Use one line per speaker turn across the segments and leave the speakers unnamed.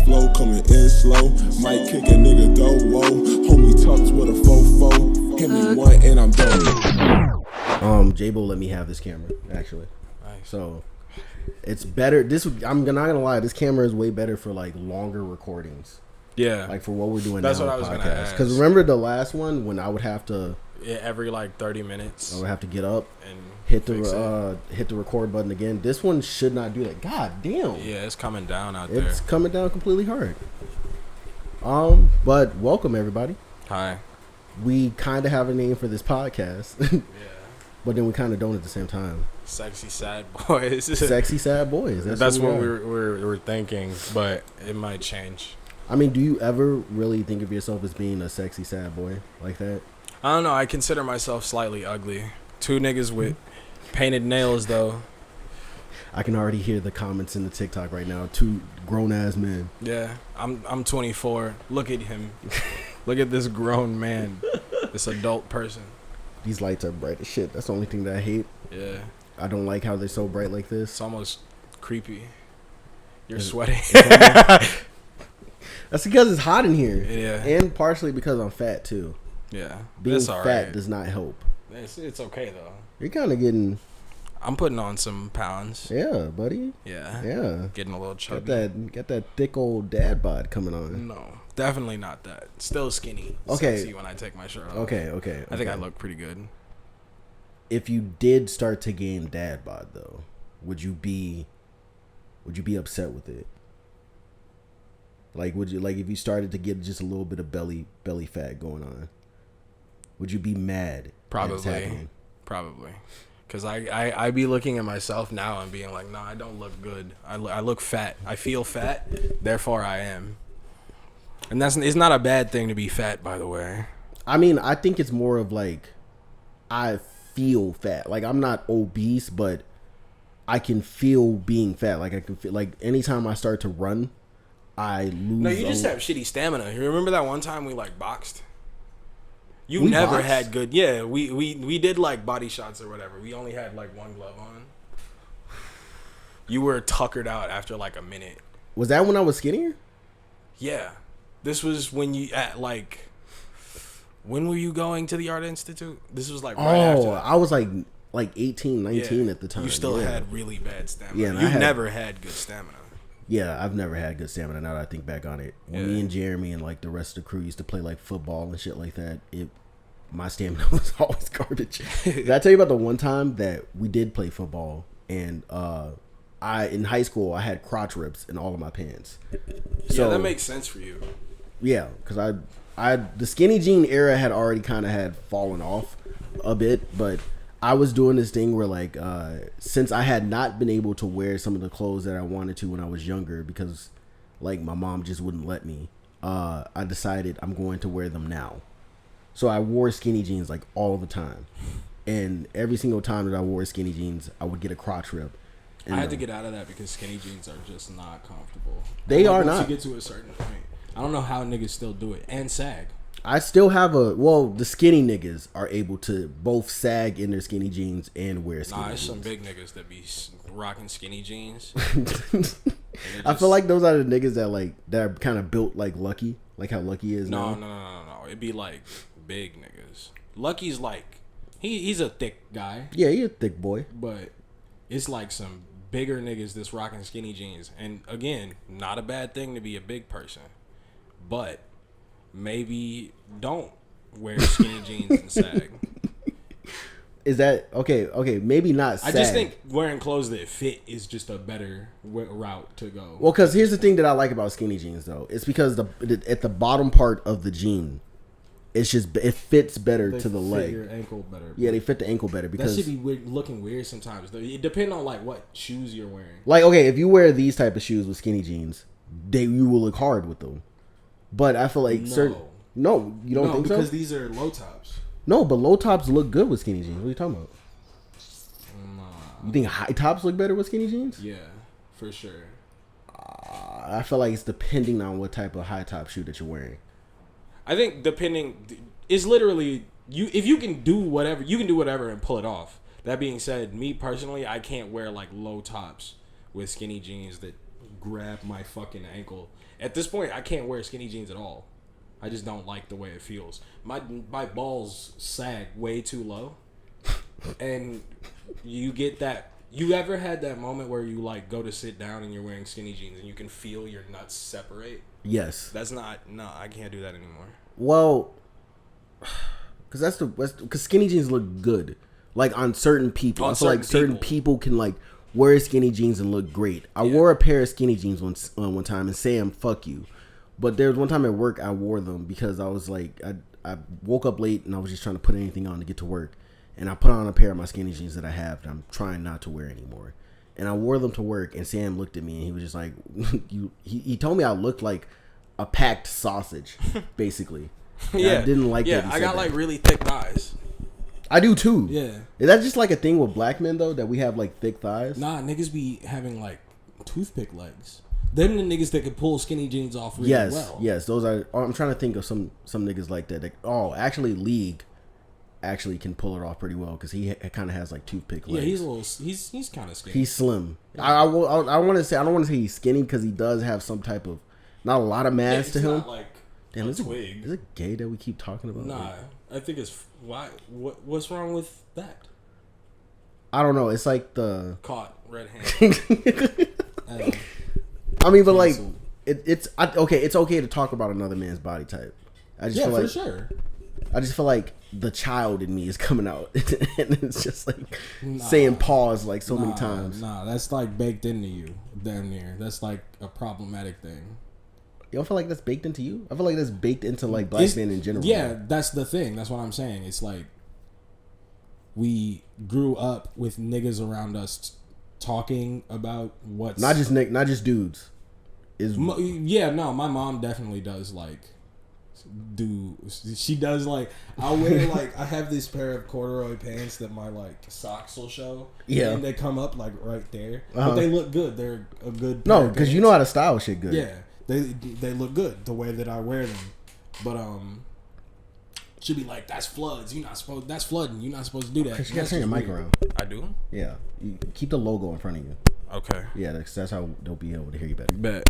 flow coming in slow. Might kick a nigga though, whoa. Homie tucks with a fofo. Hit me one and I'm done.
J-Bo let me have this camera, actually.
Nice.
So it's better. I'm not gonna lie, this camera is way better for like longer recordings.
Yeah.
Like for what we're doing
That's
now.
what I was gonna ask.
Because remember the last one when I would have to
every like 30 minutes.
I would have to get up
And
hit the record button again. This one should not do that. God damn.
Yeah, it's coming down out there.
It's coming down completely hard. But welcome everybody.
Hi.
We kind of have a name for this podcast,
Yeah.
but then we kind of don't at the same time.
Sexy sad boys.
Sexy sad boys.
That's what we're thinking, but it might change.
I mean, do you ever really think of yourself as being a sexy sad boy like that?
I don't know. I consider myself slightly ugly. 2 niggas with painted nails, though.
I can already hear the comments in the TikTok right now. 2 grown ass men.
Yeah, I'm 24. Look at him. Look at this grown man. This adult person.
These lights are bright as shit. That's the only thing that I hate.
Yeah.
I don't like how they're so bright like this.
It's almost creepy. You're sweating.
That's because it's hot in here.
Yeah.
And partially because I'm fat too.
Yeah.
Being
That's
fat
all right.
does not help.
It's okay though.
You're kind of getting,
I'm putting on some pounds.
yeah, buddy.
Yeah.
Yeah.
Getting a little chubby.
Got that thick old dad bod coming on.
No, definitely not that. Still skinny.
Okay.
Sexy when I take my shirt off.
Okay.
I think I look pretty good.
If you did start to gain dad bod though, would you be upset with it? Like, would you, like, if you started to get just a little bit of belly fat going on, would you be mad? that it's happening?
Probably. Because I be looking at myself now and being like, no, I don't look good. I look fat. I feel fat, therefore I am. And it's not a bad thing to be fat, by the way.
I mean, I think it's more of like, I feel fat. Like, I'm not obese, but I can feel being fat. Like, I can feel, like, anytime I start to run, I lose.
No, you just have shitty stamina. You remember that one time we like boxed? You
We
never
boxed?
had good. Yeah, we did like body shots or whatever. We only had like one glove on. You were tuckered out after like a minute.
Was that when I was skinnier?
Yeah, this was when you at like. When were you going to the Art Institute? This was like right after that.
I was like 18, 19
Yeah.
at the time.
You still
yeah.
had really bad stamina.
Yeah, and
You've never had good stamina.
Yeah, I've never had good stamina. Now that I think back on it, when me
Yeah.
and Jeremy and like the rest of the crew used to play like football and shit like that, my stamina was always garbage. Did I tell you about the one time that we did play football and in high school I had crotch rips in all of my pants? So,
Yeah, that makes sense for you.
yeah, because the skinny jean era had already kind of had fallen off a bit, but I was doing this thing where like since I had not been able to wear some of the clothes that I wanted to when I was younger because like my mom just wouldn't let me, I decided I'm going to wear them now. So I wore skinny jeans like all the time, and every single time that I wore skinny jeans I would get a crotch rip. And,
I had to get out of that because skinny jeans are just not comfortable.
They
Like,
are
once
not.
You get to a certain point. I don't know how niggas still do it and sag.
I still have the skinny niggas are able to both sag in their skinny jeans and wear skinny
Nah, there's
jeans.
some big niggas that be rocking skinny jeans.
I feel like those are the niggas that are kind of built like Lucky, like how Lucky is
No.
now.
It'd be like big niggas. Lucky's like he's a thick guy,
Yeah, he a thick boy.
but it's like some bigger niggas that's rocking skinny jeans. And again, not a bad thing to be a big person, but maybe don't wear skinny jeans and sag.
Is that okay? Maybe not.
I
Sag.
just think wearing clothes that fit is just a better route to go.
Well, because here's the thing that I like about skinny jeans though. It's because at the bottom part of the jean, it fits better
They
to the
fit
leg.
your ankle better.
Yeah, they fit the ankle better
That
because
should be looking weird sometimes. Though. It depends on like what shoes you're wearing.
like okay, if you wear these type of shoes with skinny jeans, you will look hard with them. But I feel like
No.
you don't think
because
so?
these are low tops.
No, but low tops look good with skinny jeans. What are you talking about? You think high tops look better with skinny jeans?
Yeah, for sure.
I feel like it's depending on what type of high top shoe that you're wearing.
I think it's literally you. If you can do whatever, you can do whatever and pull it off. That being said, me personally, I can't wear like low tops with skinny jeans that grab my fucking ankle. At this point, I can't wear skinny jeans at all. I just don't like the way it feels. My balls sag way too low, and you get that. You ever had that moment where you like go to sit down and you're wearing skinny jeans and you can feel your nuts separate?
Yes.
That's not. No, I can't do that anymore.
Well, because because skinny jeans look good, like on certain people. I feel like certain people can like wear skinny jeans and look great. I wore a pair of skinny jeans one time, and Sam, fuck you. But there was one time at work I wore them because I was like, I woke up late and I was just trying to put anything on to get to work. And I put on a pair of my skinny jeans that I have that I'm trying not to wear anymore. And I wore them to work, and Sam looked at me and he was just like, he told me I looked like a packed sausage, basically.
Yeah.
I didn't like that.
Yeah, I got like really thick thighs.
I do too.
Yeah.
Is that just like a thing with black men though, that we have like thick thighs?
Nah, niggas be having like toothpick legs. Them the niggas that can pull skinny jeans off really well.
Yes, those are. I'm trying to think of some niggas like that. Actually, League actually can pull it off pretty well because he kind of has like toothpick legs.
Yeah, he's a little. He's kind of skinny.
He's slim. I want to say I don't want to say he's skinny because he does have some type of not a lot of mass to him.
Not like
damn,
a
is
twig.
Is it gay that we keep talking about?
Nah, I think it's why. What's wrong with that?
I don't know. It's like the
Caught red-handed.
I mean, but like it's okay. It's okay to talk about another man's body type. I just feel like,
for sure.
I just feel like the child in me is coming out, and it's just like saying pause like so many times.
Nah, that's like baked into you, damn near. That's like a problematic thing.
You don't feel like that's baked into you? I feel like that's baked into like black men in general.
Yeah, that's the thing. That's what I'm saying. It's like we grew up with niggas around us talking about what's
not just dudes.
Yeah, no, my mom definitely does like she does like I wear like I have this pair of corduroy pants that my like socks will show.
Yeah,
and they come up like right there, but they look good. They're a good
no, because you know how to style shit good.
Yeah, they look good the way that I wear them, but she'll be like, "That's floods. You're not supposed. That's flooding. You're not supposed to do that."
You gotta turn your mic around.
I do.
Yeah, you keep the logo in front of you.
Okay.
Yeah, that's how they'll be able to hear you better.
Bet.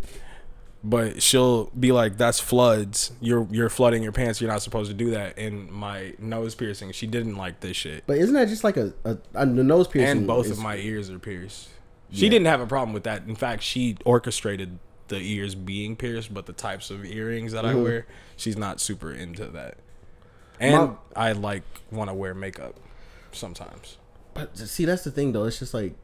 But she'll be like, "That's floods. You're flooding your pants. You're not supposed to do that." And my nose piercing, she didn't like this shit.
But isn't that just like the nose piercing?
And both of my ears are pierced. She didn't have a problem with that. In fact, she orchestrated the ears being pierced, but the types of earrings that I wear, she's not super into that. And I like want to wear makeup sometimes.
But see, that's the thing though. It's just like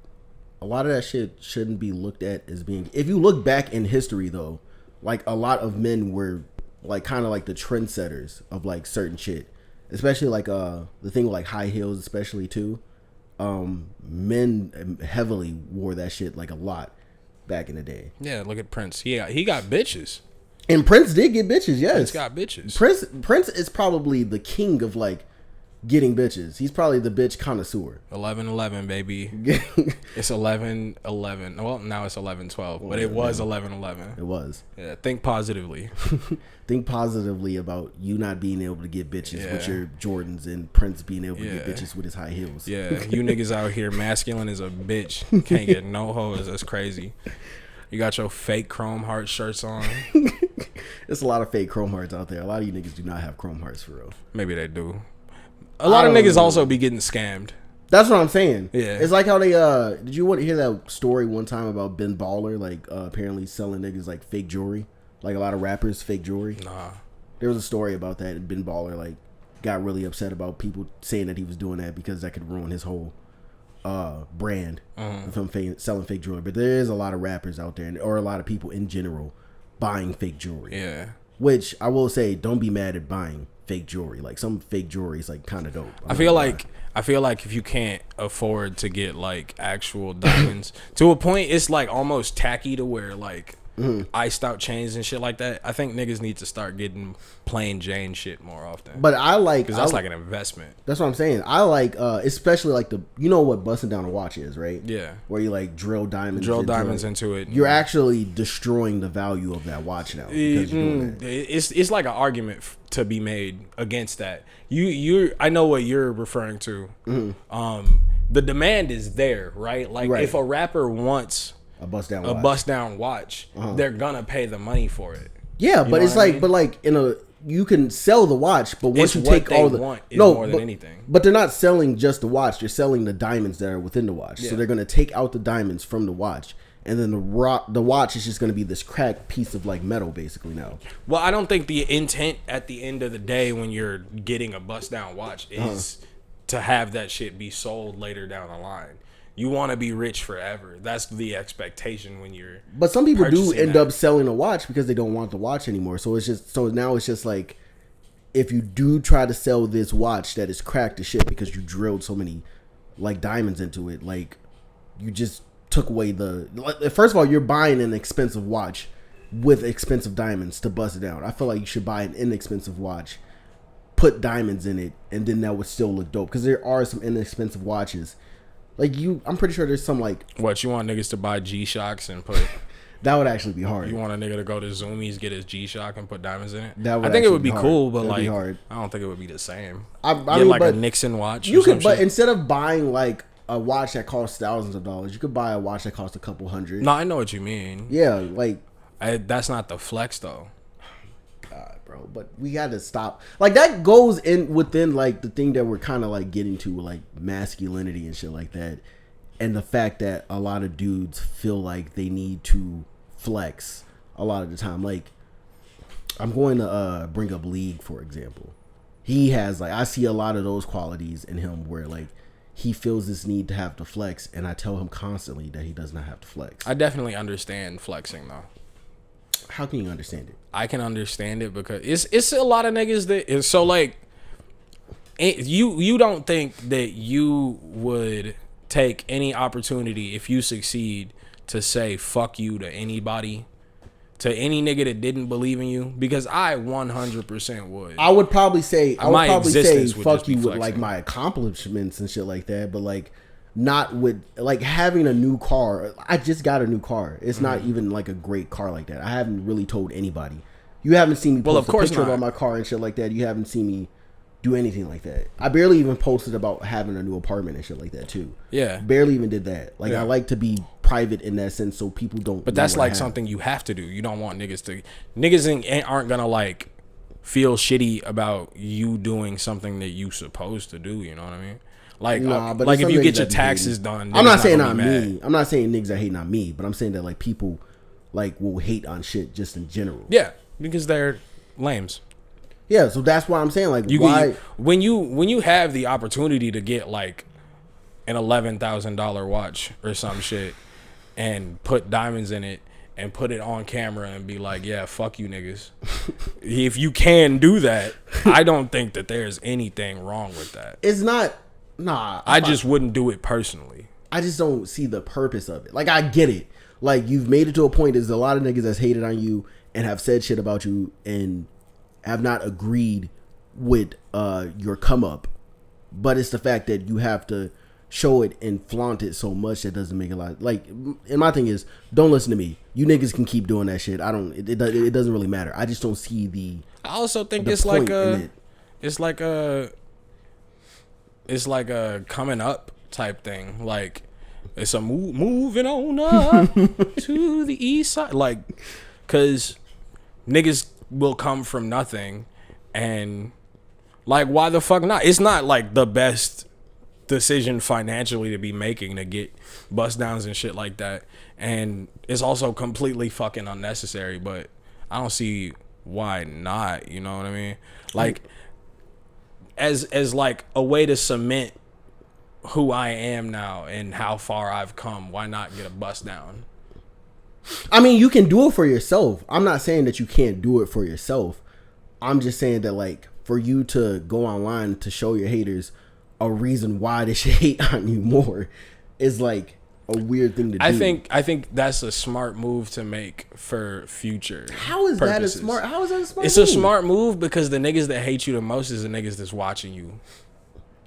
a lot of that shit shouldn't be looked at as being. If you look back in history though, like a lot of men were like kind of like the trendsetters of like certain shit, especially like the thing with like high heels, especially too. Men heavily wore that shit like a lot back in the day.
Yeah, look at Prince. Yeah, he got bitches.
And Prince did get bitches, yes.
Prince got bitches.
Prince is probably the king of like getting bitches. He's probably the bitch connoisseur.
11-11, baby. It's 11-11. Well, now it's 11-12, but it was 11-11.
It was.
Yeah, think positively.
Think positively about you not being able to get bitches with your Jordans and Prince being able to get bitches with his high heels.
Yeah, you niggas out here masculine as a bitch. Can't get no hoes. That's crazy. You got your fake Chrome Heart shirts on.
There's a lot of fake Chrome Hearts out there. A lot of you niggas do not have Chrome Hearts for real.
Maybe they do. A lot of niggas also be getting scammed.
That's what I'm saying.
Yeah.
It's like how they did you want to hear that story one time about Ben Baller like apparently selling niggas like fake jewelry? Like a lot of rappers fake jewelry?
Nah.
There was a story about that, and Ben Baller like got really upset about people saying that he was doing that because that could ruin his whole brand of him selling fake jewelry. But there is a lot of rappers out there, or a lot of people in general, buying fake jewelry.
Yeah.
Which I will say, don't be mad at buying fake jewelry. Like some fake jewelry is like kind of dope.
I feel like if you can't afford to get like actual diamonds, to a point it's like almost tacky to wear like iced out chains and shit like that. I think niggas need to start getting plain Jane shit more often.
But I like,
because that's like an investment.
That's what I'm saying. I like especially like you know what busting down a watch is, right?
Yeah.
Where you like drill diamonds
into it.
You're actually destroying the value of that watch now because you're doing that.
It's like an argument to be made against that. I know what you're referring to. The demand is there, right? Like if a rapper wants
a bust down
watch, they're gonna pay the money for it.
Yeah,
You
but
know
it's
what I
like,
mean?
but like you can sell the watch, but once
It's
you
what
take
they
all the
want is more than anything.
but they're not selling just the watch; they're selling the diamonds that are within the watch.
Yeah.
So they're going to take out the diamonds from the watch, and then the watch is just going to be this cracked piece of like metal, basically now.
Well, I don't think the intent at the end of the day when you're getting a bust down watch is to have that shit be sold later down the line. You want to be rich forever. That's the expectation when you're.
But some people do
purchasing
end
that.
up selling a watch because they don't want the watch anymore. So now it's just like, if you do try to sell this watch that is cracked to shit because you drilled so many like diamonds into it, like you just took away first of all, you're buying an expensive watch with expensive diamonds to bust it down. I feel like you should buy an inexpensive watch, put diamonds in it, and then that would still look dope. Because there are some inexpensive watches. Like I'm pretty sure there's some like.
What, you want niggas to buy G-Shocks and put.
That would actually be hard.
You want a nigga to go to Zoomies, get his G-Shock and put diamonds in it?
That would
I think it
actually
would be
be
cool,
hard.
but
That'd be
like,
hard.
I don't think it would be the same.
I
Get
mean,
like a
but
Nixon watch.
you
or some
could, but
shit.
instead of buying like a watch that costs thousands of dollars, you could buy a watch that costs a couple hundred.
No, I know what you mean.
Yeah, like.
That's not the flex though.
God, bro, but we got to stop. Like that goes in within like the thing that we're kind of like getting to, like masculinity and shit like that, and the fact that a lot of dudes feel like they need to flex a lot of the time. Like I'm going to bring up League for example. He has like, I see a lot of those qualities in him where like he feels this need to have to flex, and I tell him constantly that he does not have to flex.
I definitely understand flexing though.
How can you understand it?
I can understand it because it's a lot of niggas that so like you don't think that you would take any opportunity if you succeed to say fuck you to anybody, to any nigga that didn't believe in you? Because I 100% would.
I would probably say
My existence would
fuck
just be
you with
flexing.
like my accomplishments and shit like that, but like not with like having a new car. I just got a new car. It's not even like a great car like that. I haven't really told anybody. You haven't seen me post
Well, of course
a picture
not.
about my car and shit like that. You haven't seen me do anything like that. I barely even posted about having a new apartment and shit like that too.
Yeah.
Barely even did that. Like
Yeah.
I like to be private in that sense so people don't.
But
know
that's
what I
like
have.
something you have to do. You don't want niggas aren't gonna like feel shitty about you doing something that you supposed to do. You know what I mean? Like,
Nah, but
like
there's
if you
some
get
niggas
your
that be
taxes
hating.
done,
I'm not
niggas
saying
gonna
on
be mad.
me. I'm not saying niggas are hating on me, but I'm saying that like people like will hate on shit just in general.
Yeah, because they're lames.
Yeah, so that's why I'm saying like
You
why
when you have the opportunity to get like an $11,000 watch or some shit and put diamonds in it and put it on camera and be like, yeah, fuck you niggas. If you can do that, I don't think that there's anything wrong with that.
it's not. Nah,
I just wouldn't do it personally.
I just don't see the purpose of it. Like I get it. Like you've made it to a point. There's a lot of niggas that's hated on you and have said shit about you and have not agreed with your come up. But it's the fact that you have to show it and flaunt it so much that doesn't make a lot. Like, and my thing is, don't listen to me. You niggas can keep doing that shit. I don't. It doesn't really matter. I just don't see the.
I also think
The
it's like
point in it.
it's like a coming up type thing. Like it's a moving on up to the east side. Like, cause niggas will come from nothing, and like why the fuck not? It's not like the best decision financially to be making to get bust downs and shit like that, and it's also completely fucking unnecessary. But I don't see why not. You know what I mean? Like as like a way to cement who I am now and how far I've come. Why not get a bust down?
I mean, you can do it for yourself. I'm not saying that you can't do it for yourself. I'm just saying that, like, for you to go online to show your haters a reason why they should hate on you more is like a weird thing to do.
I think that's a smart move to make for future.
How is
purposes.
that a smart? How is that a smart?
It's
move?
a smart move because the niggas that hate you the most is the niggas that's watching you.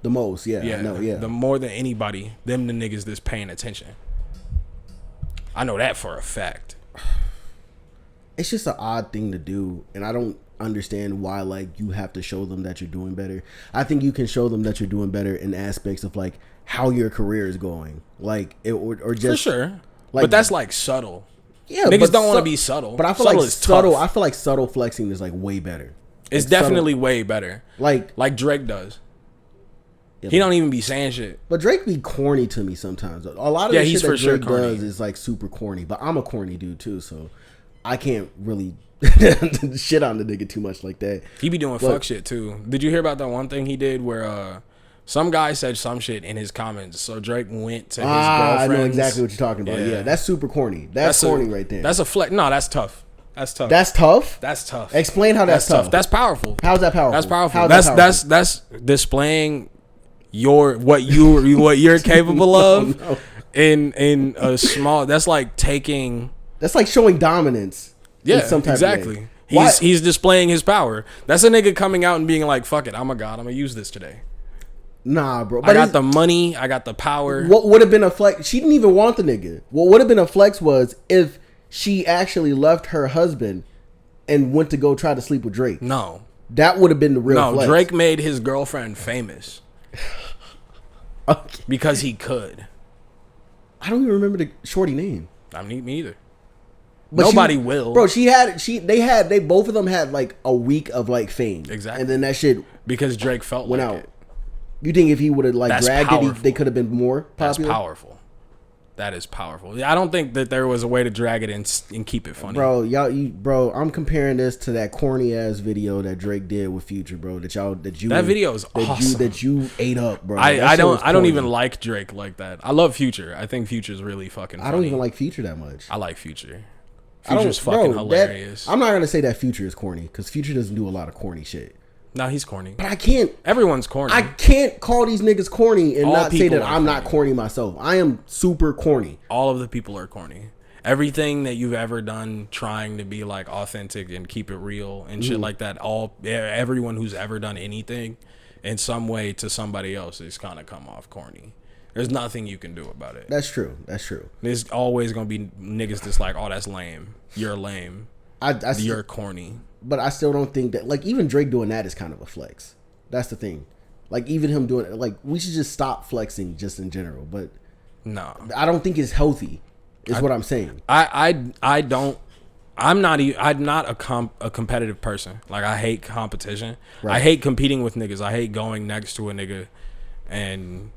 The most, yeah,
Yeah,
I know, yeah.
The more than anybody, them the niggas that's paying attention. I know that for a fact.
It's just an odd thing to do, and I don't understand why like you have to show them that you're doing better. I think you can show them that you're doing better in aspects of like how your career is going, like it, or just
For sure.
Like,
but that's like subtle.
yeah,
Niggas
but
don't want to be subtle.
But I feel
subtle
like
is
subtle.
tough.
I feel like subtle flexing is like way better.
It's
Like,
definitely
subtle,
way better.
like
Drake does.
yeah,
He don't even be saying shit.
But Drake be corny to me sometimes. A lot of
Yeah,
the
he's
shit that
for sure
Drake
corny.
does is like super corny. But I'm a corny dude too, so I can't really shit on the nigga too much like that.
He be doing fuck shit too. Did you hear about that one thing he did where some guy said some shit in his comments? So Drake went to his
I
girlfriend's.
know exactly what you're talking about. Yeah, that's super corny. That's corny right there.
That's a flex. No, that's tough. That's tough.
That's tough.
That's tough.
Explain how that's tough.
That's powerful.
How's that powerful?
That's powerful.
How's that powerful?
That's displaying what you're capable of
No.
in a small. That's like taking.
That's like showing dominance.
Yeah,
in some type
exactly.
Of way.
He's displaying his power. That's a nigga coming out and being like, "Fuck it, I'm a god. I'm gonna use this today.
Nah, bro.
I got the money. I got the power."
What would have been a flex? She didn't even want the nigga. What would have been a flex was if she actually left her husband and went to go try to sleep with Drake.
No,
That would have been the real flex.
Drake made his girlfriend famous
Okay.
because he could.
I don't even remember the shorty name.
I mean, me either.
But
Nobody will,
Bro, they both of them had like a week of like fame.
Exactly.
And then that shit
because Drake felt
went
like
out.
it.
You think if he would have like
That's
dragged
powerful.
it, they could have been more
That's
popular?
powerful. That is powerful. I don't think that there was a way to drag it and keep it funny.
Bro, I'm comparing this to that corny ass video that Drake did with Future, bro. That
video is awesome.
that you ate up, bro.
I don't even like Drake like that. I love Future. I think Future's really fucking funny.
I don't even like Future that much.
I like Future.
I don't-
Future's fucking
bro,
hilarious.
I'm not gonna say that Future is corny because Future doesn't do a lot of corny shit.
No, he's corny.
But I can't
Everyone's corny.
I can't call these niggas corny and
All
not say
people
that
are
I'm not corny myself. I am super corny.
All of the people are corny. Everything that you've ever done trying to be like authentic and keep it real and shit like that, everyone who's ever done anything in some way to somebody else is kind of come off corny. There's nothing you can do about it.
That's true.
There's always gonna be niggas that's like, oh, that's lame. You're lame. You're corny.
But I still don't think that, like, even Drake doing that is kind of a flex. That's the thing. Like, even him doing it, like, we should just stop flexing just in general. But
No,
I don't think it's healthy. Is what I'm saying.
I don't. I'm not a competitive person. Like, I hate competition.
Right.
I hate competing with niggas. I hate going next to a nigga and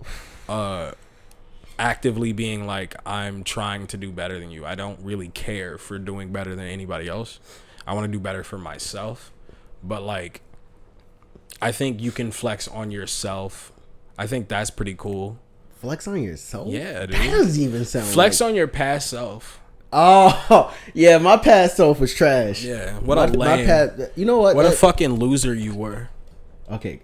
actively being like, I'm trying to do better than you. I don't really care for doing better than anybody else. I want to do better for myself. But like, I think you can flex on yourself. I think that's pretty cool.
Flex on yourself?
Yeah, dude.
That doesn't even sound
Flex
like...
on your past self.
Oh, yeah, my past self was trash.
Yeah, what a lame.
You know what?
What a fucking loser you were.
Okay.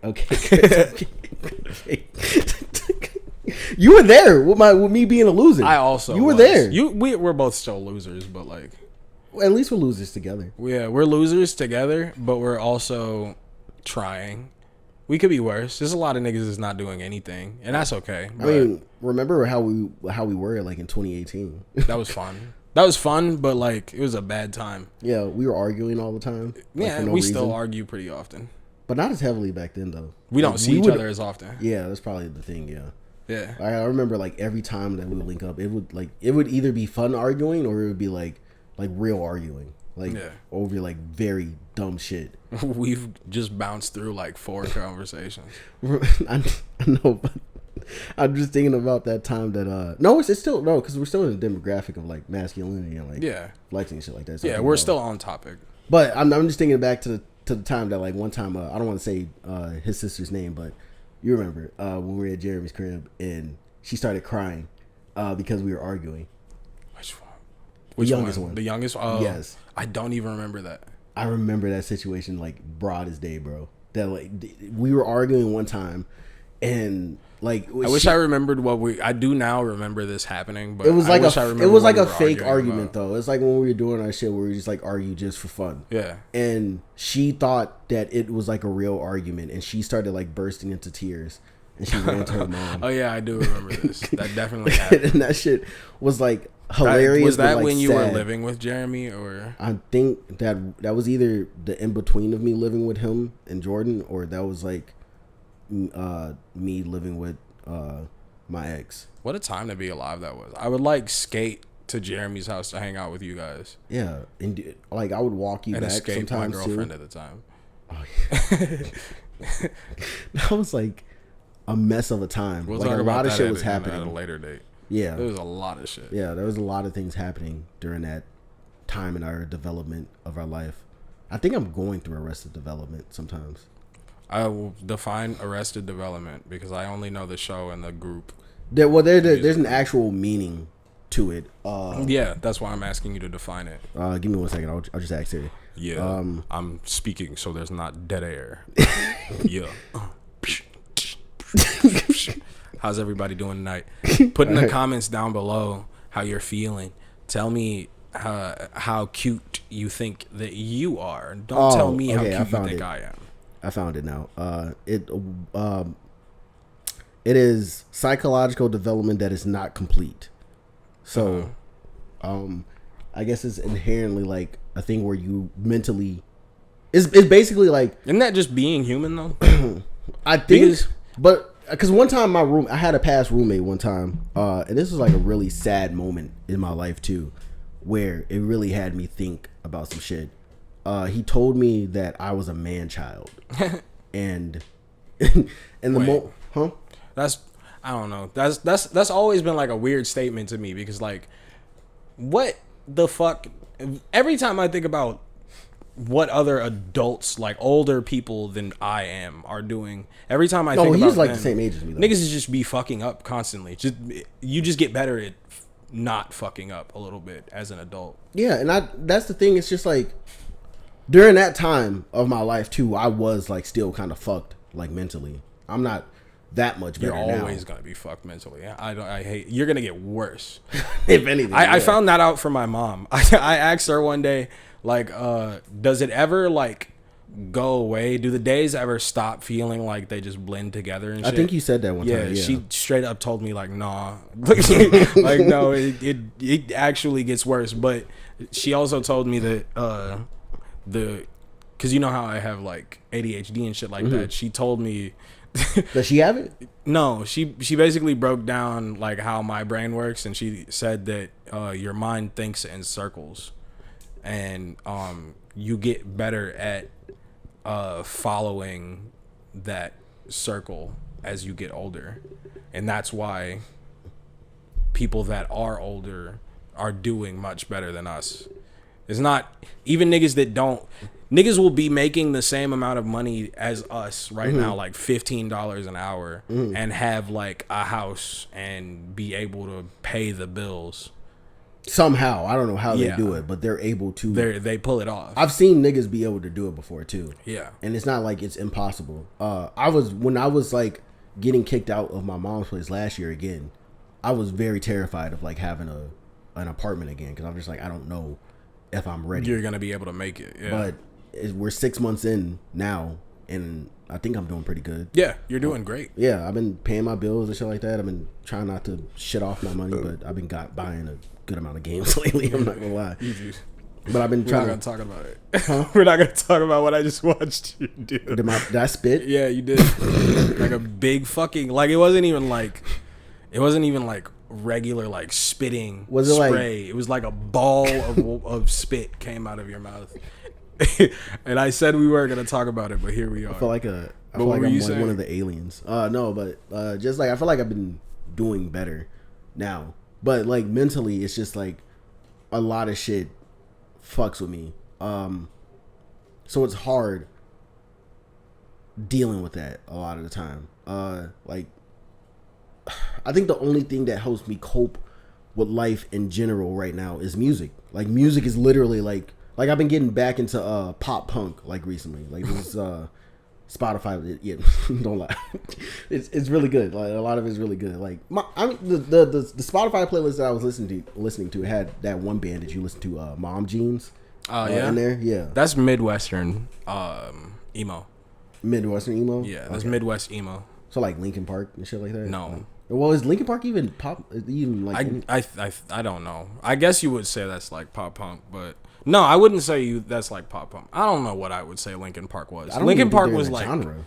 You were there with me being a loser.
I also
You were
was.
there.
We're both still losers, but like,
At least we're losers together.
yeah, we're losers together, but we're also trying. We could be worse. There's a lot of niggas that's not doing anything, and that's okay.
I mean, remember how we were like in 2018?
That was fun. That was fun, but like, it was a bad time.
Yeah, we were arguing all the time. Like,
Yeah,
for no
we
reason.
still argue pretty often.
But not as heavily back then, though.
We don't
Like,
see each
would-
other as often.
Yeah, that's probably the thing. Yeah,
Yeah.
I remember like every time that we would link up, it would either be fun arguing or it would be like real arguing, like
Yeah.
over like very dumb shit.
We've just bounced through like 4 conversations.
I know, but I'm just thinking about that time that no, it's still no, because we're still in the demographic of like masculinity and like
Yeah.
flexing and shit like that. So I
Yeah,
think
we're
about-
still on topic.
But I'm just thinking back to the time that like one time I don't want to say his sister's name, but you remember when we were at Jeremy's crib and she started crying because we were arguing.
Which one?
The youngest one.
The youngest one? Oh,
Yes.
I don't even remember that.
I remember that situation like broad as day, bro. That like we were arguing one time, and like
I wish I remembered I do now remember this happening, but
it was like
I wish I
it
remembered
was
what
like
we
a
were
fake
arguing
argument
about.
though. It's like when we were doing our shit where we just like argue just for fun.
Yeah.
And she thought that it was like a real argument, and she started like bursting into tears, and she ran to her mom.
Oh yeah, I do remember this. That definitely happened.
And that shit was like hilarious.
Was that
but, like,
when you were
sad.
living with Jeremy, or?
I think that was either the in between of me living with him and Jordan, or that was like me living with my ex.
What a time to be alive that was. I would like skate to Jeremy's house to hang out with you guys.
Yeah, and like I would walk you
And
back
escape my
sometimes
girlfriend
too.
at the time.
Oh, yeah. That was like a mess of a time.
We'll
like
talk
a
about
lot of
that
shit
at
was
at a
happening.
later date.
Yeah,
There was a lot of shit.
yeah, there was a lot of things happening during that time in our development of our life. I think I'm going through Arrested Development sometimes.
I will define Arrested Development because I only know the show and the group.
There's an actual meaning to it.
Yeah, that's why I'm asking you to define it.
Give me 1 second. I'll just ask Siri.
Yeah, I'm speaking so there's not dead air. Yeah. How's everybody doing tonight? Put in the comments down below how you're feeling. Tell me how cute you think that you are. Don't tell me how
okay,
cute you think I am.
I found it now. It is psychological development that is not complete. So, I guess it's inherently like a thing where you mentally. It's basically like
Isn't that just being human though?
I think,
Because-
but because one time I had a past roommate one time, and this was like a really sad moment in my life too, where it really had me think about some shit. He told me that I was a man child, and huh?
That's I don't know. That's always been like a weird statement to me because like what the fuck every time I think about what other adults like older people than I am are doing, every time I think about
he's like
them,
the same age as me though.
niggas is just be fucking up constantly. You just get better at not fucking up a little bit as an adult.
Yeah, and that's the thing. It's just like during that time of my life too, I was like still kind of fucked like mentally. I'm not that much better
You're
now.
always gonna be fucked mentally. I hate. You're gonna get worse.
If anything,
I found that out from my mom. I asked her one day, like, does it ever like go away? Do the days ever stop feeling like they just blend together and shit?
I think you said that one time. Yeah,
She straight up told me like, nah, like no, it actually gets worse. But she also told me that because you know how I have like ADHD and shit like that. She told me.
Does she have it?
No, she basically broke down like how my brain works, and she said that your mind thinks in circles, and you get better at following that circle as you get older, and that's why people that are older are doing much better than us. It's not even niggas that don't. Niggas will be making the same amount of money as us right now, like $15 an hour, and have like a house and be able to pay the bills.
Somehow, I don't know how
Yeah.
they do it, but they're able to.
They pull it off.
I've seen niggas be able to do it before too.
Yeah.
And it's not like it's impossible. When I was like getting kicked out of my mom's place last year again, I was very terrified of like having an apartment again because I'm just like I don't know if I'm ready.
You're gonna be able to make it. Yeah.
But we're 6 months in now, and I think I'm doing pretty good.
Yeah, you're doing great.
Yeah, I've been paying my bills and shit like that. I've been trying not to shit off my money, but I've been buying a good amount of games lately. I'm not gonna lie. But I've been
We're not
trying
gonna
to.
talk about it. We're not gonna talk about what I just watched you do.
Did I spit?
Yeah, you did. Like a big fucking like it wasn't even like regular like spitting
Was it like-
spray. It was like a ball of spit came out of your mouth. And I said we weren't gonna talk about it, but here we are.
I feel like
what
I'm
were you
like one
saying?
of the aliens. No, but just like I feel like I've been doing better now. But like mentally, it's just like a lot of shit fucks with me. So it's hard dealing with that a lot of the time. Like I think the only thing that helps me cope with life in general right now is music. Like music is literally like I've been getting back into pop punk like recently. Like this is Spotify. Yeah, don't lie. It's really good. Like a lot of it's really good. Like the Spotify playlist that I was listening to had that one band that you listen to, Mom Jeans.
Yeah,
in there. Yeah,
that's Midwestern emo.
Midwestern emo.
Yeah, that's
Okay.
Midwest emo.
So like Linkin Park and shit like that.
No.
Well, is Linkin Park even pop? Even like
I don't know. I guess you would say that's like pop punk, but no, I wouldn't say that's like pop punk. I don't know what I would say Linkin Park was.
I don't
Linkin
even think
Park
they're in
was
that
like
genre.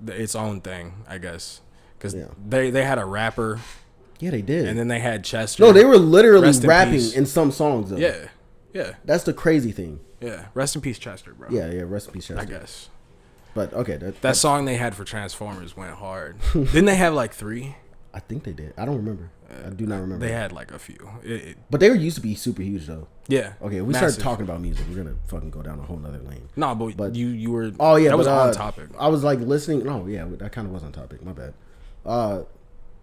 its own thing, I guess, because
Yeah.
they had a rapper
Yeah, they did.
And then they had Chester.
No, they were literally
Rest in
rapping
peace.
in some songs, though.
Yeah. Yeah.
That's the crazy thing.
Yeah. Rest in peace, Chester, bro.
Yeah, rest in peace, Chester.
I guess.
But, okay.
That song they had for Transformers went hard. Didn't they have like 3?
I think they did. I don't remember. I do not remember.
They had like a few.
But they were used to be super huge, though.
Yeah.
Okay, if we
Massive.
start talking about music, we're going to fucking go down a whole nother lane.
No, but you were.
Oh, yeah.
That was
but,
on topic.
I was like listening. No, yeah, that kind of was on topic. My bad.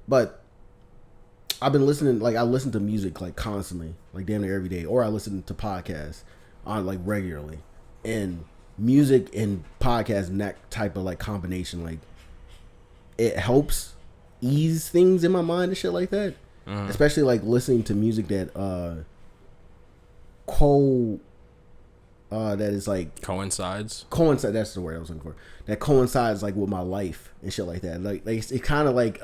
But I've been listening, like I listen to music like constantly, like damn near every day, or I listen to podcasts on like regularly. And music and podcast and that type of like combination, like it helps ease things in my mind and shit like that. Especially like listening to music that that is like
Coincide.
That's the word I was looking for. That coincides like with my life and shit like that. Like it kind of like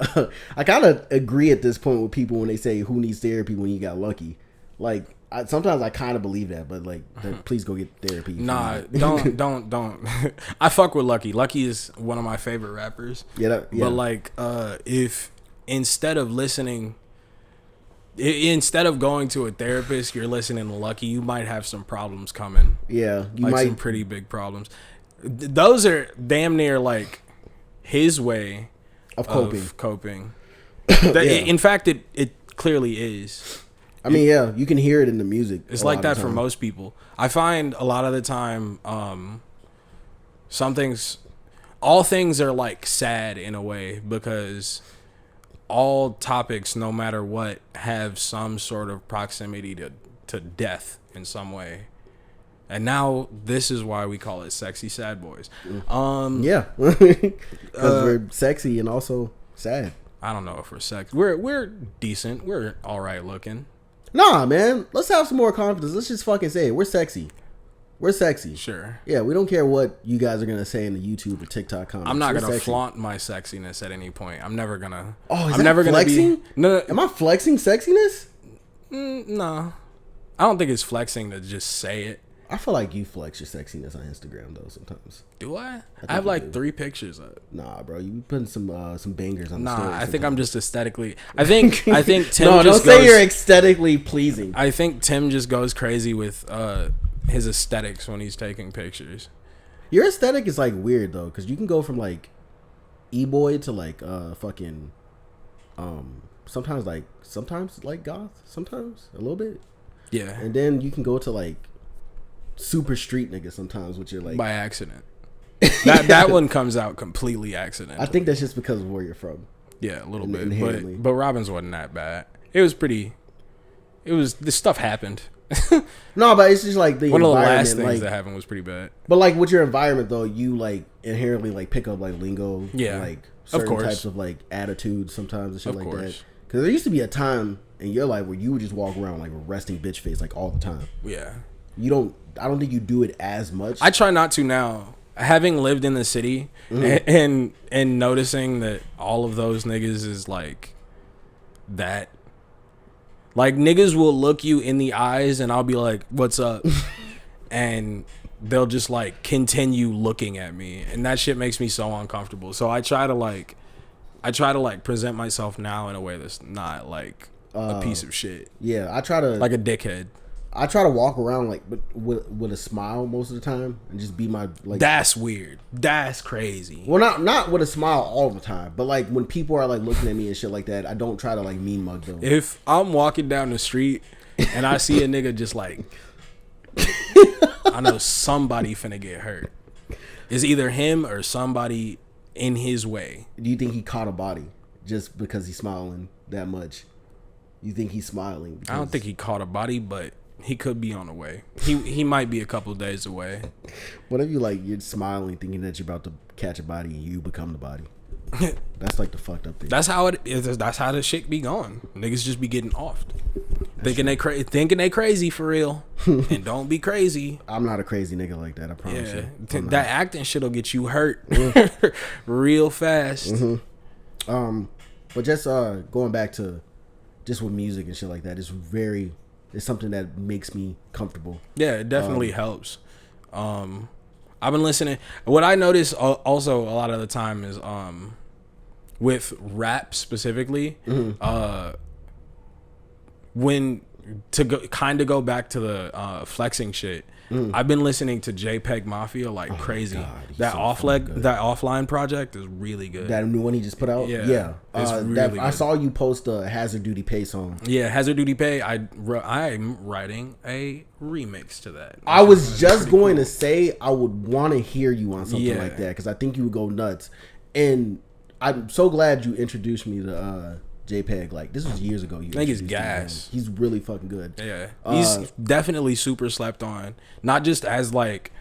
I kind of agree at this point with people when they say who needs therapy when you got lucky. Like sometimes I kind of believe that, but like please go get therapy.
Nah, don't. I fuck with Lucky. Lucky is one of my favorite rappers.
Yeah.
But like, if instead of going to a therapist, you're listening to Lucky, you might have some problems coming.
Yeah, you
like
might.
some pretty big problems. Those are damn near like his way
of
coping.
Yeah.
In fact, it clearly is.
I mean, yeah, you can hear it in the music.
It's like that for most people. I find a lot of the time, all things are like sad in a way because all topics, no matter what, have some sort of proximity to death in some way. And now this is why we call it Sexy Sad Boys.
Yeah, because we're sexy and also sad.
I don't know if we're sexy. We're decent. We're all right looking.
Nah, man. Let's have some more confidence. Let's just fucking say it. We're sexy. We're sexy.
Sure.
Yeah, we don't care what you guys are gonna say in the YouTube or TikTok comments.
I'm not
We're
gonna
sexy.
flaunt my sexiness at any point. I'm never gonna.
Oh, is
I'm
that
never
flexing?
gonna be. No.
Am I flexing sexiness?
No. I don't think it's flexing to just say it.
I feel like you flex your sexiness on Instagram though sometimes.
Do I?
think
I have
you
like
do.
3 pictures up.
Nah, bro, you be putting some bangers on the story.
Nah, I think I'm just aesthetically. I think Tim
no,
just
don't
goes,
say you're aesthetically pleasing.
I think Tim just goes crazy with his aesthetics when he's taking pictures.
Your aesthetic is like weird though, because you can go from like e-boy to like fucking sometimes like goth, sometimes a little bit,
Yeah,
and then you can go to like super street nigga sometimes, which you're like
by accident. That one comes out completely accidental.
I think that's just because of where you're from.
Yeah, a little bit.
Inherently.
But Robbins wasn't that bad. This stuff happened.
No, but it's just like the
One of the
environment,
last things
like,
that happened was pretty bad.
But like with your environment though, you like inherently like pick up like lingo,
Yeah,
like
of
certain
course.
types of like attitudes sometimes and shit
Of
like that.
course.
Because there used to be a time in your life where you would just walk around like a resting bitch face like all the time.
Yeah.
I don't think you do it as much.
I try not to now. Having lived in the city and noticing that all of those niggas is like that. Like niggas will look you in the eyes and I'll be like, "What's up?" and they'll just like continue looking at me, and that shit makes me so uncomfortable. So I try to present myself now in a way that's not like a piece of shit.
Yeah, I try to
Like a dickhead.
I try to walk around like with a smile most of the time and just be my like.
That's weird. That's crazy.
Well, not with a smile all the time, but like when people are like looking at me and shit like that, I don't try to like mean mug them.
If I'm walking down the street and I see a nigga just like, I know somebody finna get hurt. It's either him or somebody in his way.
Do you think he caught a body just because he's smiling that much? You think he's smiling?
I don't think he caught a body, but he could be on the way. He might be a couple days away.
What if you're smiling thinking that you're about to catch a body and you become the body? That's like the fucked up thing.
That's how it is. That's how the shit be going. Niggas just be getting offed. Thinking they crazy for real. And don't be crazy.
I'm not a crazy nigga like that, I promise
Yeah.
you.
That acting shit'll get you hurt real fast.
But just going back to just with music and shit like that, it's something that makes me comfortable.
Yeah, it definitely helps. I've been listening. What I notice also a lot of the time is with rap specifically, kind of go back to the flexing shit. I've been listening to JPEG Mafia like crazy.
God,
That
so
that offline project is really good.
That new one he just put out.
Yeah. It's really
I
good.
saw you post a Hazard Duty Pay song.
Yeah, Hazard Duty Pay. I'm writing a remix to that.
I was just going to say I would want to hear you on something
Yeah.
like that because I think you would go nuts. And I'm so glad you introduced me to JPEG. Like this was years ago. You
I think it's
introduced me to him.
gas.
He's really fucking good.
Yeah, he's definitely super slept on. Not just as like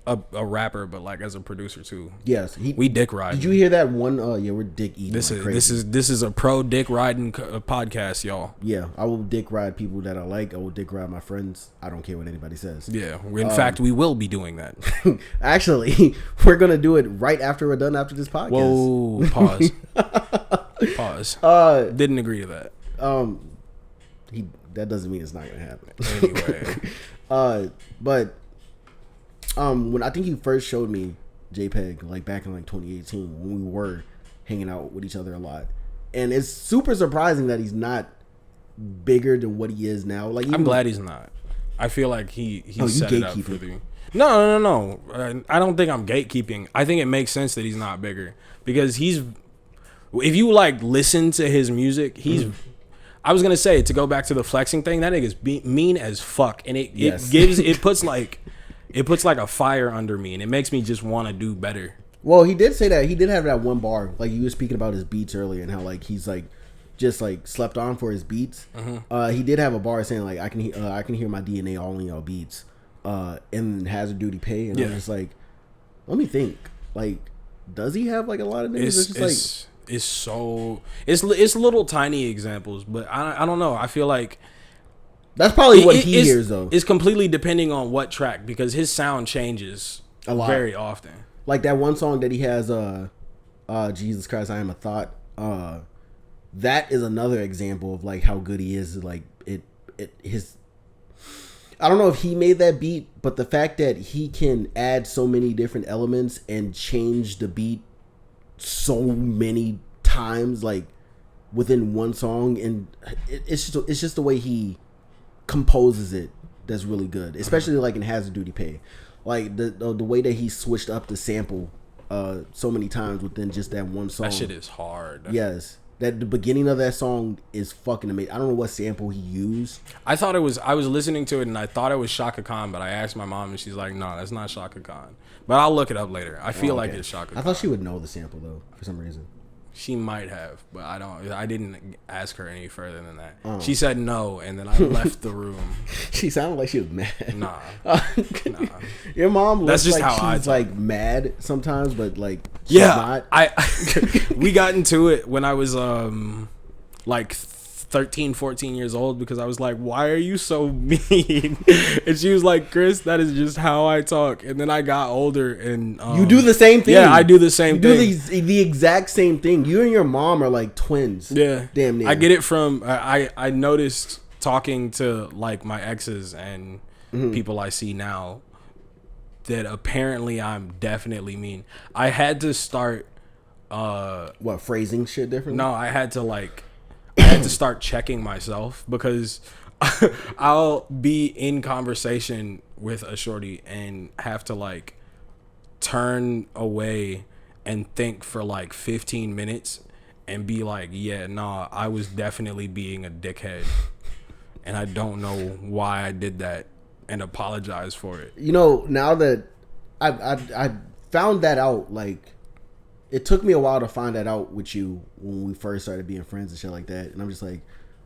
a rapper, but like as a producer too.
Yes,
We dick ride.
Did you hear that one? Yeah, we're dick eating.
This
like
is
crazy.
this is a pro dick riding podcast, y'all.
Yeah, I will dick ride people that I like. I will dick ride my friends. I don't care what anybody says.
Yeah, in fact, we will be doing that.
Actually, we're gonna do it right after we're done after this podcast.
Whoa, pause. Pause. Didn't agree to that.
That doesn't mean it's not gonna happen.
Anyway,
But when I think you first showed me JPEG, like back in like 2018, when we were hanging out with each other a lot, and it's super surprising that he's not bigger than what he is now. Like
I'm glad he's not. I feel like he
you
set it up for
gatekeeping.
the. No. I don't think I'm gatekeeping. I think it makes sense that he's not bigger because he's. If you like listen to his music, he's. I was gonna say, to go back to the flexing thing, that nigga's mean as fuck, and it puts like a fire under me, and it makes me just want to do better.
Well, he did say that he did have that one bar, like you were speaking about his beats earlier, and how like he's like just like slept on for his beats. He did have a bar saying like I can hear my DNA all in your beats, and Hazard Duty Pay, and I was just like, let me think, like, does he have like a lot of niggas?
It's little tiny examples, but I don't know. I feel like
that's probably what he hears though.
It's completely depending on what track, because his sound changes
a lot,
very often.
Like that one song that he has, Jesus Christ, I Am a Thought. That is another example of like how good he is. Like his. I don't know if he made that beat, but the fact that he can add so many different elements and change the beat so many times, like within one song, and it's just the way he composes it that's really good, especially like in Hazard Duty Pay, like the way that he switched up the sample so many times within just that one song.
That shit is hard.
Yes, that the beginning of that song is fucking amazing. I don't know what sample he used.
I was listening to it and I thought it was Shaka Khan, but I asked my mom and she's like, no, that's not Shaka Khan. But I'll look it up later. I feel like it's Shaka Khan.
I thought she would know the sample though for some reason.
She might have, but I didn't ask her any further than that. She said no, and then I left the room.
She sounded like she was mad.
Nah.
Your mom looks
That's just
like
how
she's like mad sometimes, but like she's
Yeah,
not.
we got into it when I was like 13, 14 years old, because I was like, why are you so mean? And she was like, Chris, that is just how I talk. And then I got older and
you do the same thing.
Yeah, I do the same thing.
You do the exact same thing. You and your mom are like twins.
Yeah,
damn near.
I get it from I noticed talking to like my exes and people I see now that apparently I'm definitely mean. I had to start
what, phrasing shit differently?
No, I had to start checking myself, because I'll be in conversation with a shorty and have to like turn away and think for like 15 minutes and be like, yeah, nah, I was definitely being a dickhead and I don't know why I did that, and apologize for it.
You know, now that I found that out, like, it took me a while to find that out with you when we first started being friends and shit like that. And I'm just like,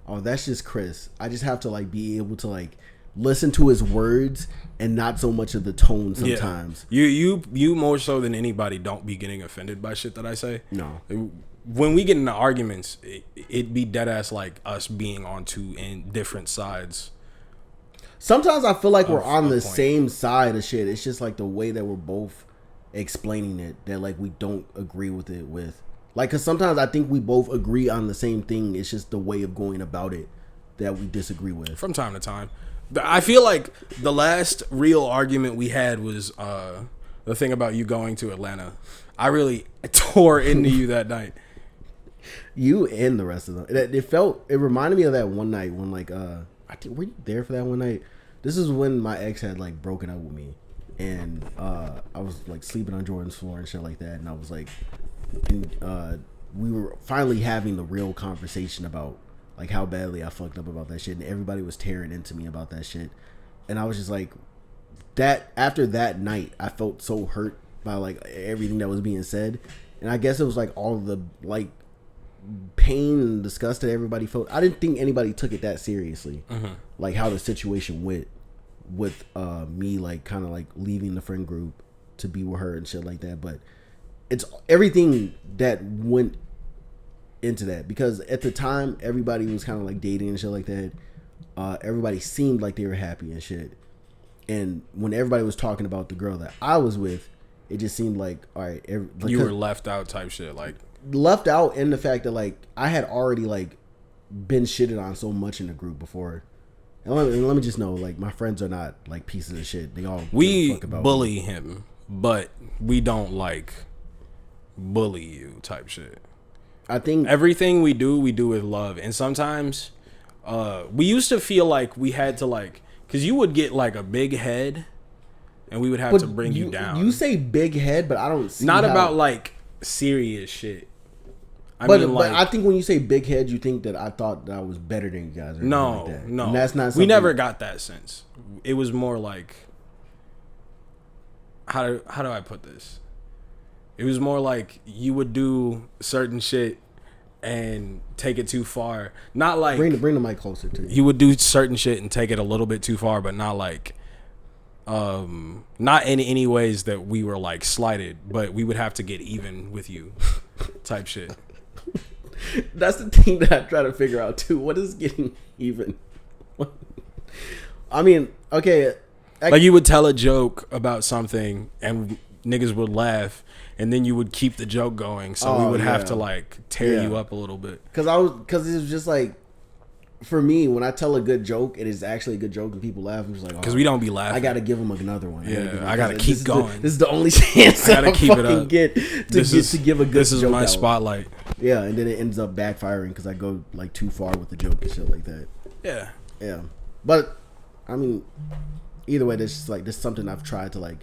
oh, that's just Chris. I just have to like be able to like listen to his words and not so much of the tone sometimes.
Yeah. You more so than anybody don't be getting offended by shit that I say.
No.
When we get into arguments, it be dead ass like us being on two different sides.
Sometimes I feel like we're on the same side of shit. It's just like the way that we're both explaining it that like we don't agree with it with, like, because sometimes I think we both agree on the same thing. It's just the way of going about it that we disagree with
from time to time. I feel like the last real argument we had was the thing about you going to Atlanta. I really tore into you that night.
You and the rest of them. It reminded me of that one night when like I think, were you there for that one night? This is when my ex had like broken up with me, and I was like sleeping on Jordan's floor and shit like that, and I was like, and we were finally having the real conversation about like how badly I fucked up about that shit, and everybody was tearing into me about that shit, and I was just like, that after that night, I felt so hurt by like everything that was being said, and I guess it was like all of the like pain and disgust that everybody felt. I didn't think anybody took it that seriously, like how the situation went with me like kind of like leaving the friend group to be with her and shit like that. But it's everything that went into that, because at the time everybody was kind of like dating and shit like that. Everybody seemed like they were happy and shit, and when everybody was talking about the girl that I was with, it just seemed like, all right,
you were left out type shit, like
left out in the fact that like I had already like been shitted on so much in the group before. And let me just know, like, my friends are not like pieces of shit. They all
we bully him, but we don't like bully you type shit.
I think
everything we do with love, and sometimes we used to feel like we had to like, because you would get like a big head and we would have to bring you down.
You say big head, but I don't see
not about like serious shit.
But I think when you say big head, you think that I thought that I was better than you guys. Or
no,
like that.
No,
and that's not.
We never got that sense. It was more like, how do I put this? It was more like you would do certain shit and take it too far. Not like
bring the mic closer to you.
You would do certain shit and take it a little bit too far, but not like, not in any ways that we were like slighted, but we would have to get even with you, type shit.
That's the thing that I try to figure out too. What is getting even? I mean, okay,
like you would tell a joke about something and niggas would laugh, and then you would keep the joke going, so we would have to like tear you up a little bit. Because
it was just like, for me, when I tell a good joke, it is actually a good joke and people laugh. I'm just like,
because we don't be laughing.
I gotta give them another one.
I gotta keep going.
This is the only chance I gotta keep it up. Get to give a good joke.
This is my spotlight.
Yeah, and then it ends up backfiring because I go like too far with the joke and shit like that. Yeah. But I mean, either way, this is something I've tried to like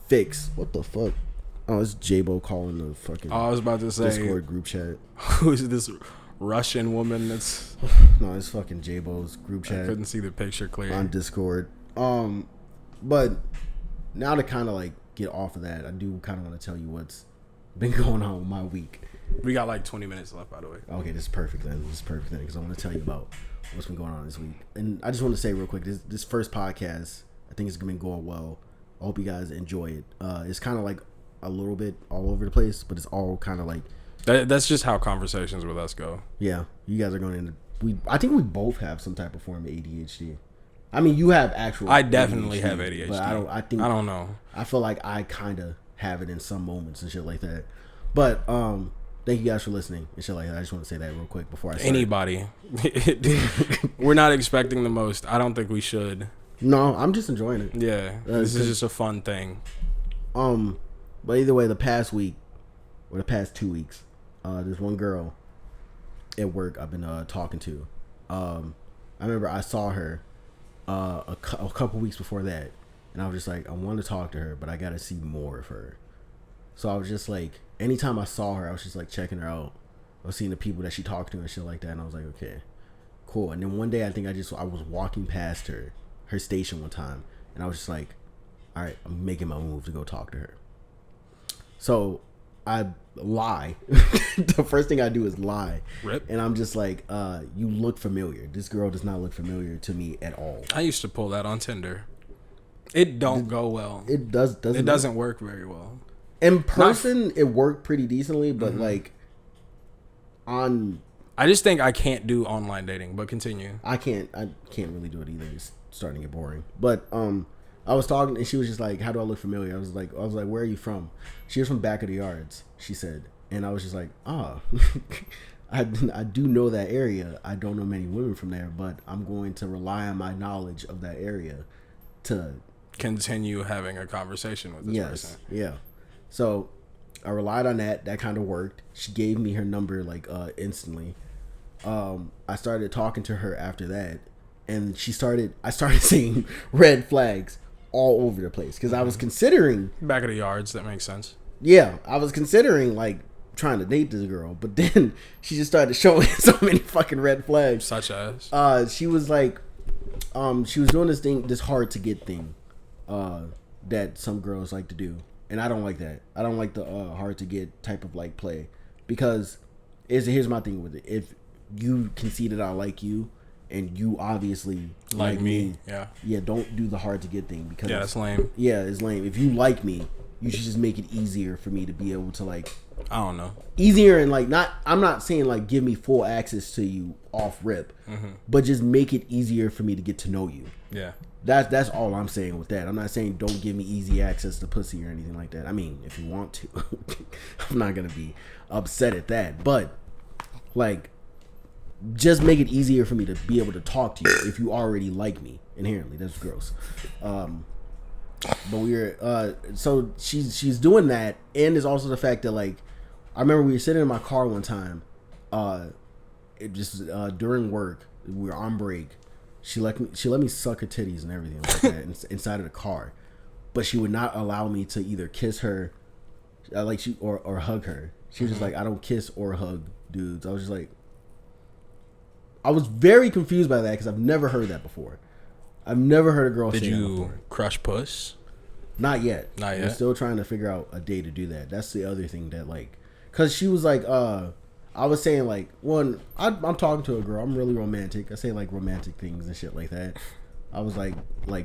fix. What the fuck? Oh, it's J-Bo calling the fucking.
I was about to say
Discord group chat.
Who is this Russian woman that's?
No, it's fucking J-Bo's group chat.
I couldn't see the picture clear
on Discord. But now to kind of like get off of that, I do kind of want to tell you what's been going on with my week.
We got like 20 minutes left, by the way.
Okay, this is perfect then. Because I want to tell you about what's been going on this week. And I just want to say real quick, this first podcast, I think it's been going well. I hope you guys enjoy it. It's kind of like a little bit all over the place, but it's all kind of like
that's just how conversations with us go.
Yeah, you guys are going into. I think we both have some type of form of ADHD. I mean, you have actual.
I definitely have ADHD,
but I don't know. I feel like I kind of have it in some moments and shit like that. But thank you guys for listening and shit like that. I just want to say that real quick before I start.
Anybody, we're not expecting the most. I don't think we should.
No, I'm just enjoying it.
Yeah, this is just a fun thing.
But either way, the past week or the past 2 weeks, there's one girl at work I've been talking to. I remember I saw her a couple weeks before that, and I was just like, I want to talk to her, but I got to see more of her. So I was just like, anytime I saw her, I was just like checking her out. I was seeing the people that she talked to and shit like that, and I was like, okay, cool. And then one day, I think I was walking past her station one time, and I was just like, all right, I'm making my move to go talk to her. So I lie. The first thing I do is lie.
Rip.
And I'm just like, you look familiar. This girl does not look familiar to me at all.
I used to pull that on Tinder. It don't go well.
It doesn't
work very well.
In person, it worked pretty decently, but like on.
I just think I can't do online dating, but continue.
I can't really do it either. It's starting to get boring. But I was talking and she was just like, how do I look familiar? I was like, where are you from? She was from Back of the Yards, she said. And I was just like, I do know that area. I don't know many women from there, but I'm going to rely on my knowledge of that area to
continue having a conversation with this person.
Yeah. So I relied on that. That kind of worked. She gave me her number like instantly. I started talking to her after that, and I started seeing red flags all over the place because I was considering
Back of the yards. That makes sense.
Yeah, I was considering like trying to date this girl, but then she just started showing so many fucking red flags.
Such as
She was like, she was doing this hard to get thing, that some girls like to do, and I don't like that. I don't like the hard to get type of like play, because here's my thing with it. If you can see that I like you, and you obviously like me, yeah, don't do the hard to get thing, because
that's lame.
Yeah, it's lame. If you like me, you should just make it easier for me to be able to like,
I don't know,
easier and like not. I'm not saying like give me full access to you off rip, but just make it easier for me to get to know you.
Yeah,
that's all I'm saying with that. I'm not saying don't give me easy access to pussy or anything like that. I mean, if you want to, I'm not gonna be upset at that, but like, just make it easier for me to be able to talk to you if you already like me inherently. That's gross. But we're so she's doing that, and there's also the fact that like, I remember we were sitting in my car one time, it just during work, we were on break. She let me suck her titties and everything like that inside of the car, but she would not allow me to either kiss her, or hug her. She was just like, I don't kiss or hug dudes. I was just like, I was very confused by that because I've never heard that before. I've never heard a girl say that before.
Did you crush puss?
Not yet. I'm still trying to figure out a day to do that. That's the other thing that like, because she was like, I was saying like, one, I'm talking to a girl. I'm really romantic. I say like romantic things and shit like that. I was like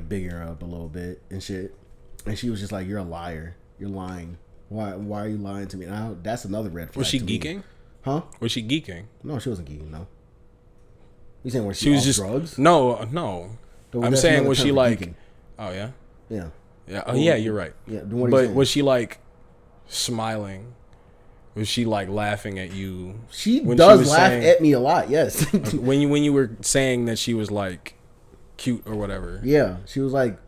bigging her up a little bit and shit. And she was just like, you're a liar. You're lying. Why are you lying to me? And that's another red flag.
Was she geeking?
Huh?
Was she geeking?
No, she wasn't geeking. No. You saying
she was
off
just
drugs?
No. I'm saying, was she like? Geeking. Oh yeah.
Yeah.
Yeah. Oh yeah. You're right.
Yeah.
But was she like smiling? Was she like laughing at you?
She does laugh at me a lot. Yes.
when you were saying that she was like cute or whatever.
Yeah. She was like,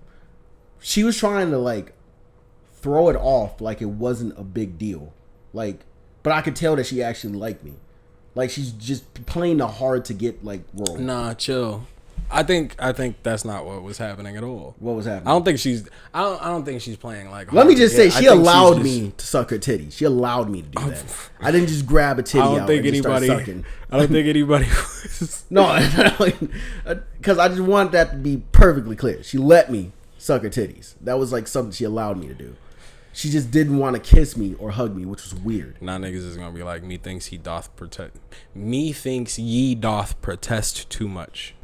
she was trying to like throw it off like it wasn't a big deal. Like, but I could tell that she actually liked me. Like, she's just playing the hard to get like role.
Nah, chill. I think that's not what was happening at all.
What was happening?
I don't think she's playing like.
Let me just say, she allowed me to suck her titty. She allowed me to do that. I didn't just grab a titty out and just start sucking.
I don't think anybody was.
No, because I just want that to be perfectly clear. She let me suck her titties. That was like something she allowed me to do. She just didn't want to kiss me or hug me, which was weird.
Nah, niggas is gonna be like, methinks ye doth protest too much.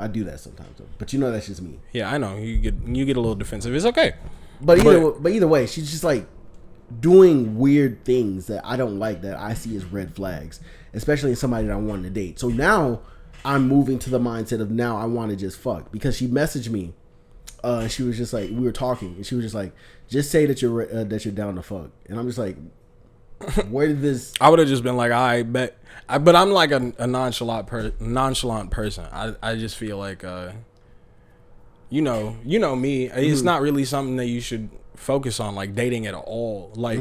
I do that sometimes, though. But you know that's just me.
Yeah, I know. You get a little defensive. It's okay.
But either way, she's just like doing weird things that I don't like, that I see as red flags, especially in somebody that I want to date. So now I'm moving to the mindset of now I want to just fuck, because she messaged me. She was just like, we were talking, and she was just like, just say that you're down to fuck. And I'm just like, where did this?
I would have just been like, I bet. But I'm like a nonchalant person. I just feel like, you know me. It's not really something that you should focus on, like dating at all. Like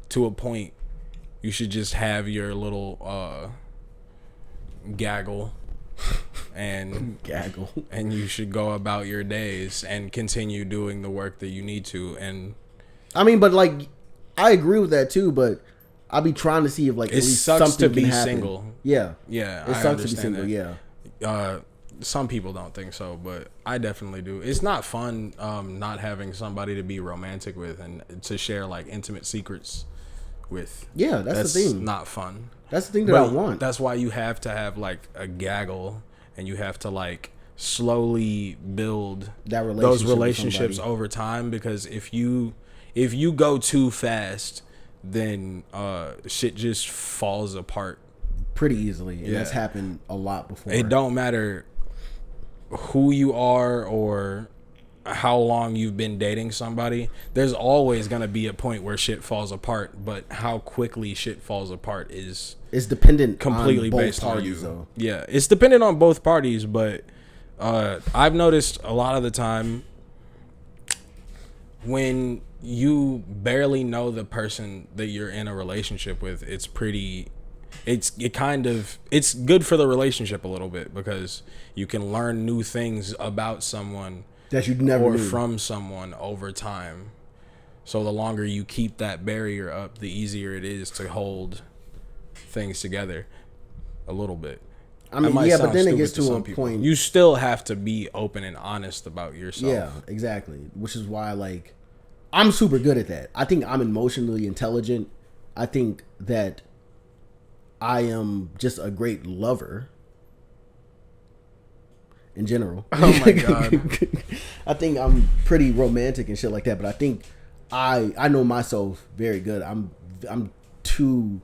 to a point, you should just have your little gaggle, and you should go about your days and continue doing the work that you need to. And
I mean, but like, I agree with that too, but I'll be trying to see if like
it
at least
sucks
something
to be
can happen.
single.
Yeah,
it
sucks to be single.
That.
Yeah,
some people don't think so, but I definitely do. It's not fun not having somebody to be romantic with and to share like intimate secrets with.
Yeah, that's the thing.
Not fun.
That's the thing that I want.
That's why you have to have like a gaggle, and you have to like slowly build those relationships over time, because if you go too fast, then shit just falls apart
pretty easily, and that's happened a lot before.
It don't matter who you are or how long you've been dating somebody, there's always gonna be a point where shit falls apart, but how quickly shit falls apart is
dependent
completely
on both
based
parties,
on you.
though.
Yeah, it's dependent on both parties, but I've noticed a lot of the time when you barely know the person that you're in a relationship with, it's good for the relationship a little bit, because you can learn new things about someone
that you never
or
knew.
from someone over time. So the longer you keep that barrier up, the easier it is to hold things together a little bit.
I mean, yeah, but then it gets to a point.
You still have to be open and honest about yourself.
Yeah, exactly. Which is why, like, I'm super good at that. I think I'm emotionally intelligent. I think that I am just a great lover in general.
Oh my God.
I think I'm pretty romantic and shit like that, but I think I know myself very good. I'm too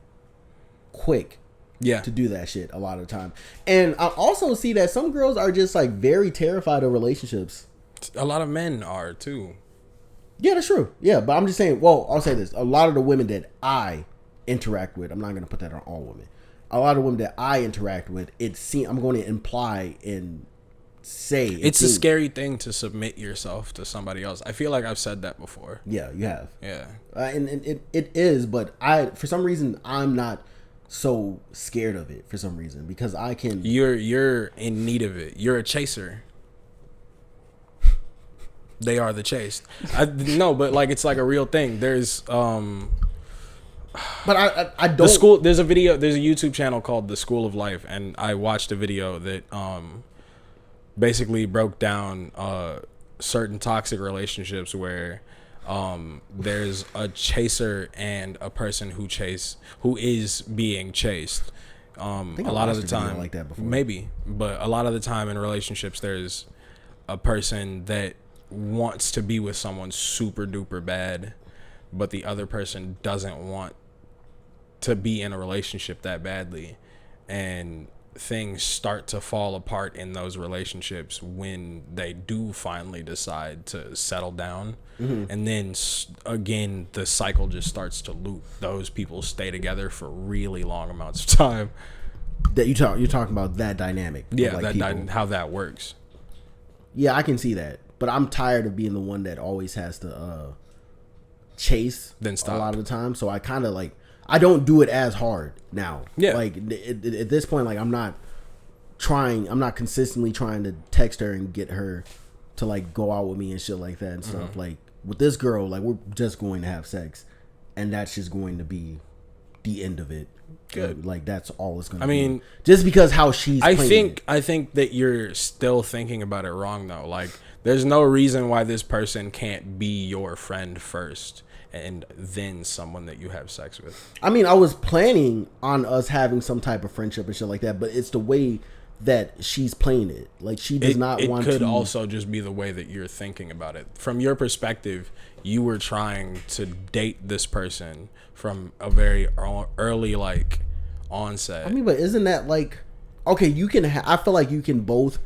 quick to do that shit a lot of the time. And I also see that some girls are just like very terrified of relationships.
A lot of men are too.
Yeah, that's true. Yeah, but I'm just saying, well, I'll say this. A lot of the women that I interact with, I'm not going to put that on all women. A lot of women that I interact with, I'm going to imply and say.
It's a scary thing to submit yourself to somebody else. I feel like I've said that before.
Yeah, you have.
Yeah.
And it is, but for some reason, I'm not so scared of it for some reason, because I can.
You're in need of it. You're a chaser. They are the chased. No, but like it's like a real thing. There's
But I don't.
There's a YouTube channel called The School of Life, and I watched a video that basically broke down certain toxic relationships where there's a chaser and a person who is being chased. A lot of the time,
like that before.
Maybe, but a lot of the time in relationships, there's a person that wants to be with someone super duper bad, but the other person doesn't want to be in a relationship that badly, and things start to fall apart in those relationships when they do finally decide to settle down. And then again the cycle just starts to loop. Those people stay together for really long amounts of time.
That you're talking about that dynamic.
Yeah, like how that works.
Yeah, I can see that. But I'm tired of being the one that always has to chase
then stop
a lot of the time. So I kind of like, I don't do it as hard now. Yeah. Like at this point, like I'm not consistently trying to text her and get her to like go out with me and shit like that and stuff. Like with this girl, like we're just going to have sex, and that's just going to be the end of it.
Good.
Like that's all it's going to
be. I mean,
just because how she's
I think that you're still thinking about it wrong though. Like there's no reason why this person can't be your friend first and then someone that you have sex with.
I mean, I was planning on us having some type of friendship and shit like that, but it's the way that she's playing it. Like she does not want to. It could
also just be the way that you're thinking about it. From your perspective, you were trying to date this person from a very early like onset.
I mean, but isn't that like, okay, you can I feel like you can both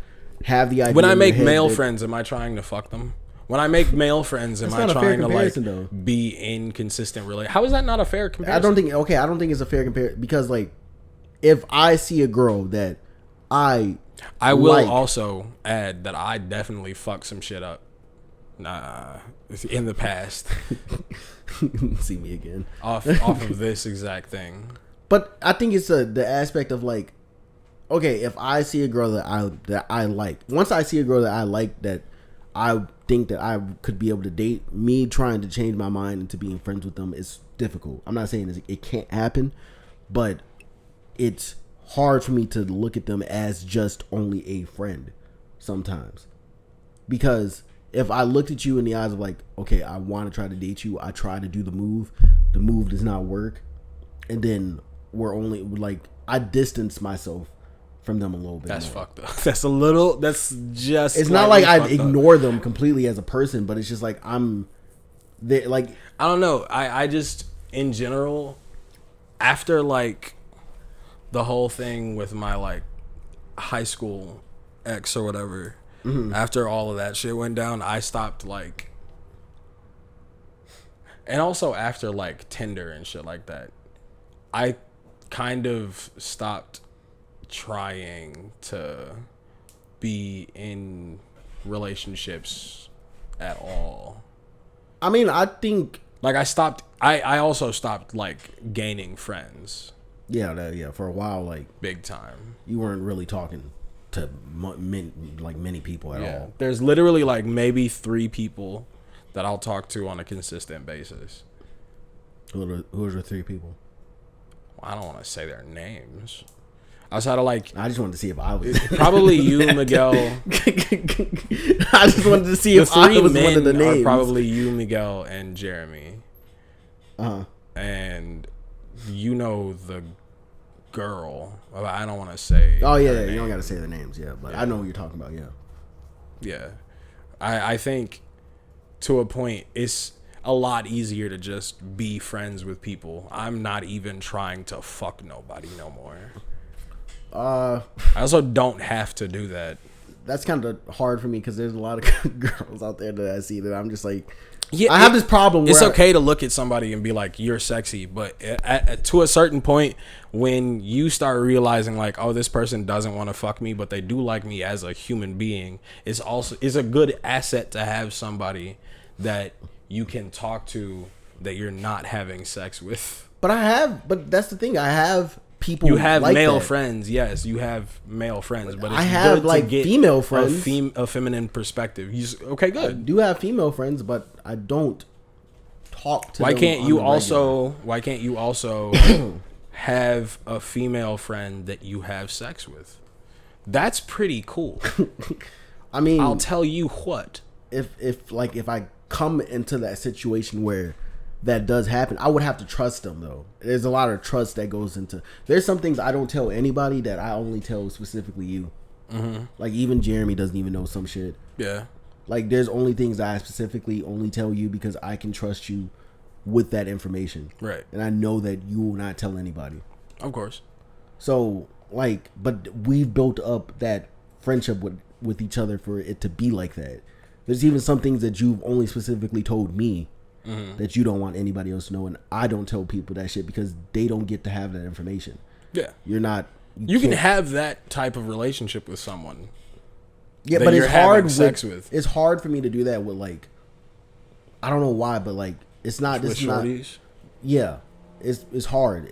have the idea.
When I make male friends, am I trying to fuck them? When I make male friends, am I trying to like be in consistent relationship? How is that not a fair comparison?
I don't think it's a fair comparison, because like if I see a girl that I
will also add that I definitely fuck some shit up in the past.
See me again.
off of this exact thing.
But I think it's the aspect of like, okay, if I see a girl that I like, once I see a girl that I like, that I think that I could be able to date, me trying to change my mind into being friends with them is difficult. I'm not saying it can't happen, but it's hard for me to look at them as just only a friend sometimes. Because if I looked at you in the eyes of like, okay, I want to try to date you, I try to do the move does not work, and then we're only like, I distance myself from them a little bit.
That's
more.
fucked up. That's just.
It's not like I ignore them completely as a person, but it's just like I'm there. Like
I don't know. I just in general, after like the whole thing with my like high school ex or whatever, after all of that shit went down, I stopped like. And also after like Tinder and shit like that, I kind of stopped trying to be in relationships at all,
I mean, I think
Like I also stopped like gaining friends
yeah, for a while, like
big time.
you weren't really talking to many people at all.
There's literally like maybe 3 people that I'll talk to on a consistent basis.
Who are the 3 people?
I don't want to say their names. Outside of like,
I just wanted to see if I was
probably you, Miguel.
I just wanted to see
The
if I
3
was
men
one of the names.
are probably you, Miguel, and Jeremy.
Uh-huh.
And you know the girl. I don't want to say.
Oh yeah,
her
you don't
name.
got to say the names, yeah. But I know what you're talking about, yeah.
Yeah. I think to a point it's a lot easier to just be friends with people. I'm not even trying to fuck nobody no more. I also don't have to do that.
That's kind of hard for me because there's a lot of girls out there that I see that I'm just like,
Yeah,
I have this problem where
it's okay to look at somebody and be like, you're sexy, but to a certain point, when you start realizing like, oh, this person doesn't want to fuck me, but they do like me as a human being, it's a good asset to have somebody that you can talk to that you're not having sex with.
but that's the thing. I have people.
You have
like
male
that.
friends, yes. You have male friends, but it's
I have,
good
like,
to get
female friends.
a feminine perspective. Okay,
I
good.
do have female friends, but I don't talk to
Why
them
can't
on
you
the regular.
Why can't you also have a female friend that you have sex with? That's pretty cool.
I mean,
I'll tell you what.
if I come into that situation where that does happen, I would have to trust them though. There's a lot of trust that goes into. There's some things I don't tell anybody that I only tell specifically you. Mm-hmm. Like even Jeremy doesn't even know some shit.
Yeah.
Like there's only things I specifically only tell you because I can trust you with that information.
Right.
And I know that you will not tell anybody.
Of course.
So like, but we've built up that friendship with each other for it to be like that. There's even some things that you've only specifically told me that you don't want anybody else to know, and I don't tell people that shit because they don't get to have that information.
Yeah.
You're not.
You can
can't-
have that type of relationship with someone.
yeah,
that
but
you're
it's hard
having sex with.
It's hard for me to do that with like. I don't know why, but like it's not.
With
This is not.
shorties.
Yeah, it's hard.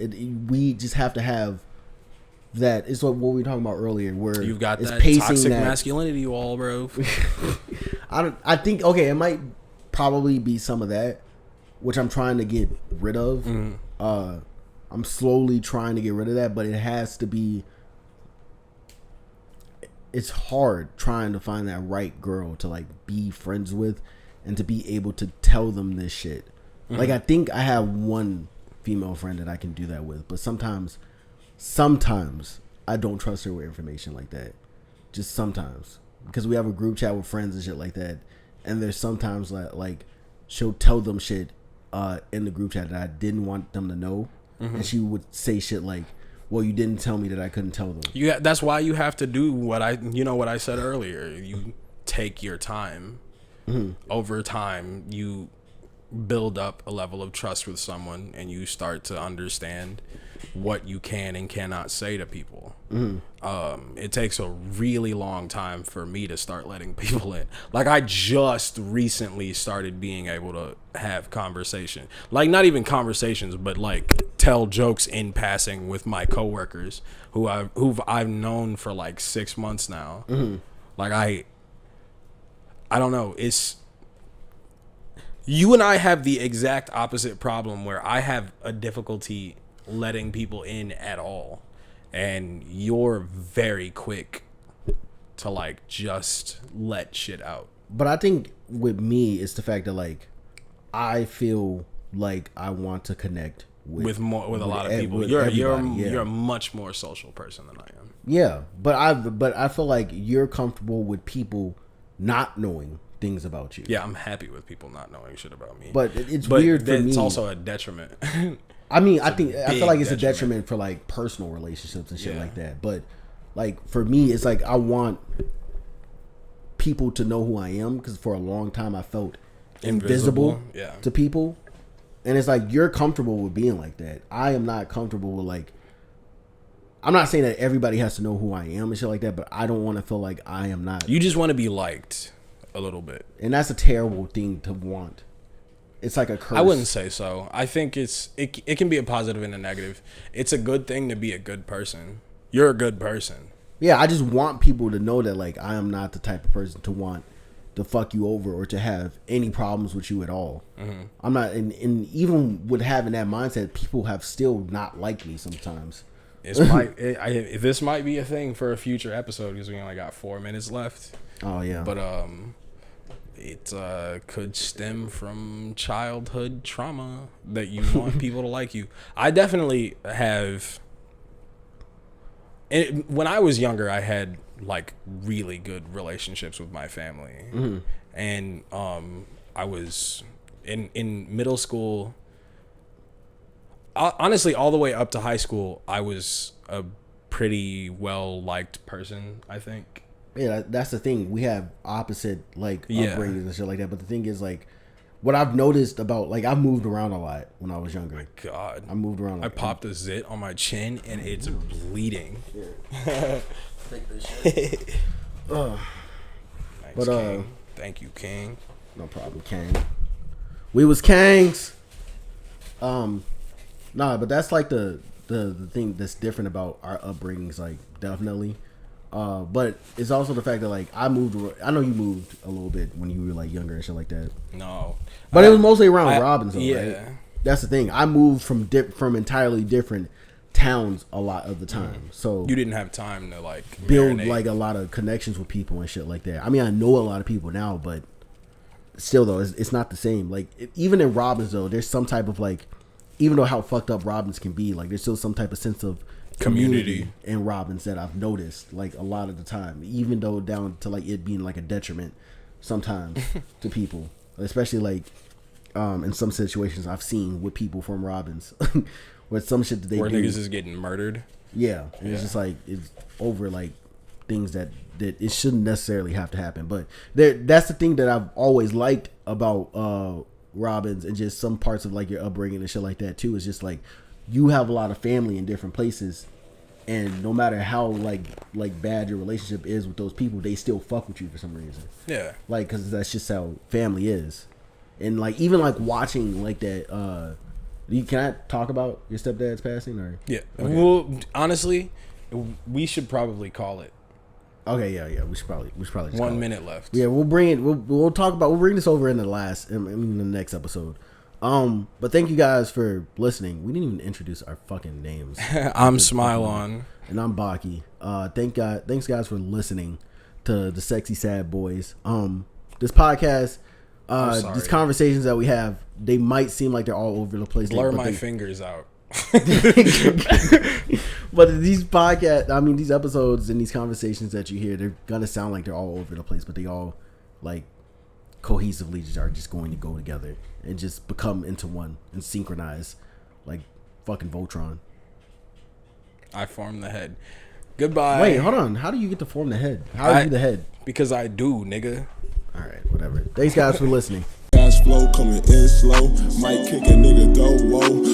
We just have to have that. It's what we were talking about earlier, where
You've got
it's
that
pacing
toxic
that.
masculinity wall, bro.
I think okay, it might probably be some of that, which I'm trying to get rid of. I'm slowly trying to get rid of that, but it has to be. It's hard trying to find that right girl to like be friends with, and to be able to tell them this shit. Like I think I have one female friend that I can do that with, but sometimes I don't trust her with information like that. Just sometimes, because we have a group chat with friends and shit like that, and there's sometimes like she'll tell them shit in the group chat that I didn't want them to know, and she would say shit like, "Well, you didn't tell me that I couldn't tell them."
That's why you have to do what I said earlier. You take your time. Over time, you build up a level of trust with someone, and you start to understand what you can and cannot say to people. It takes a really long time for me to start letting people in. Like I just recently started being able to have conversation, like not even conversations, but like tell jokes in passing with my coworkers who I've known for like 6 months now. Like I don't know. It's you and I have the exact opposite problem where I have a difficulty letting people in at all, and you're very quick to like just let shit out.
But I think with me, it's the fact that like I feel like I want to connect with
a lot of people.
with
You're
everybody, yeah.
you're a much more social person than I am.
Yeah, but I feel like you're comfortable with people not knowing things about you.
Yeah, I'm happy with people not knowing shit about me.
But it's weird for me.
It's also a detriment.
I mean, I feel like it's a
detriment.
detriment for like personal relationships and shit like that. But like for me, it's like I want people to know who I am, because for a long time I felt invisible
Yeah.
to people. And it's like you're comfortable with being like that. I am not comfortable with like. I'm not saying that everybody has to know who I am and shit like that, but I don't want to feel like I am not.
You just want to be liked a little bit.
And that's a terrible thing to want. It's like a curse.
I wouldn't say so. I think it can be a positive and a negative. It's a good thing to be a good person. You're a good person.
Yeah, I just want people to know that like I am not the type of person to want to fuck you over or to have any problems with you at all. Mm-hmm. I'm not, and even with having that mindset, people have still not liked me sometimes.
This might be a thing for a future episode because we only got 4 minutes left.
Oh yeah,
but it could stem from childhood trauma that you want people to like you. I definitely have. When I was younger, I had like really good relationships with my family, and I was in middle school. Honestly, all the way up to high school, I was a pretty well liked person, I think.
Yeah, that's the thing. We have opposite like upbringings and shit like that. But the thing is, like, what I've noticed about like I've moved around a lot when I was younger.
My God,
I moved around.
I popped a zit on my chin and it's bleeding.
Yeah. Take this shit.
Thanks, but King. Thank you, King.
No problem, King. We was Kangs. Nah, but that's like the thing that's different about our upbringings, like definitely. But it's also the fact that like I know you moved a little bit when you were like younger and shit like that.
No,
but it was mostly around Robinson,
yeah.
Right? That's the thing. I moved from entirely different towns a lot of the time, so
you didn't have time to like
build
marinate.
like a lot of connections with people and shit like that. I mean, I know a lot of people now, but still though, it's not the same. Like even in Robbins though, there's some type of like, even though how fucked up Robbins can be, like there's still some type of sense of community in Robbins that I've noticed like a lot of the time, even though down to like it being like a detriment sometimes to people, especially like in some situations I've seen with people from Robbins with some shit that they
where
do.
niggas is getting murdered.
Yeah, and it's just like it's over like things that it shouldn't necessarily have to happen. But that's the thing that I've always liked about Robbins and just some parts of like your upbringing and shit like that too. Is just like you have a lot of family in different places, and no matter how like bad your relationship is with those people, they still fuck with you for some reason. Yeah, like because that's just how family is. And like even like watching like that. Can I talk about your stepdad's passing or?
Yeah.
Okay.
Well, honestly, we should probably call it.
Okay, yeah. We should probably just
1 minute left.
Yeah, we'll bring it. We'll talk about. We'll bring this over in the next episode. But thank you guys for listening. We didn't even introduce our fucking names.
I'm Smile-On.
And I'm Baki. Thanks guys for listening to the Sexy Sad Boys. This podcast, these conversations that we have, they might seem like they're all over the place.
Blur my fingers out.
But these these episodes and these conversations that you hear, they're gonna sound like they're all over the place, but they all like cohesively are just going to go together and just become into one and synchronize like fucking Voltron.
I form the head. Goodbye.
Wait, hold on. How do you get to form the head? How are you the head?
Because I do, nigga.
All right, whatever. Thanks guys for listening.
Fast flow coming in slow. Might kick a nigga though, whoa.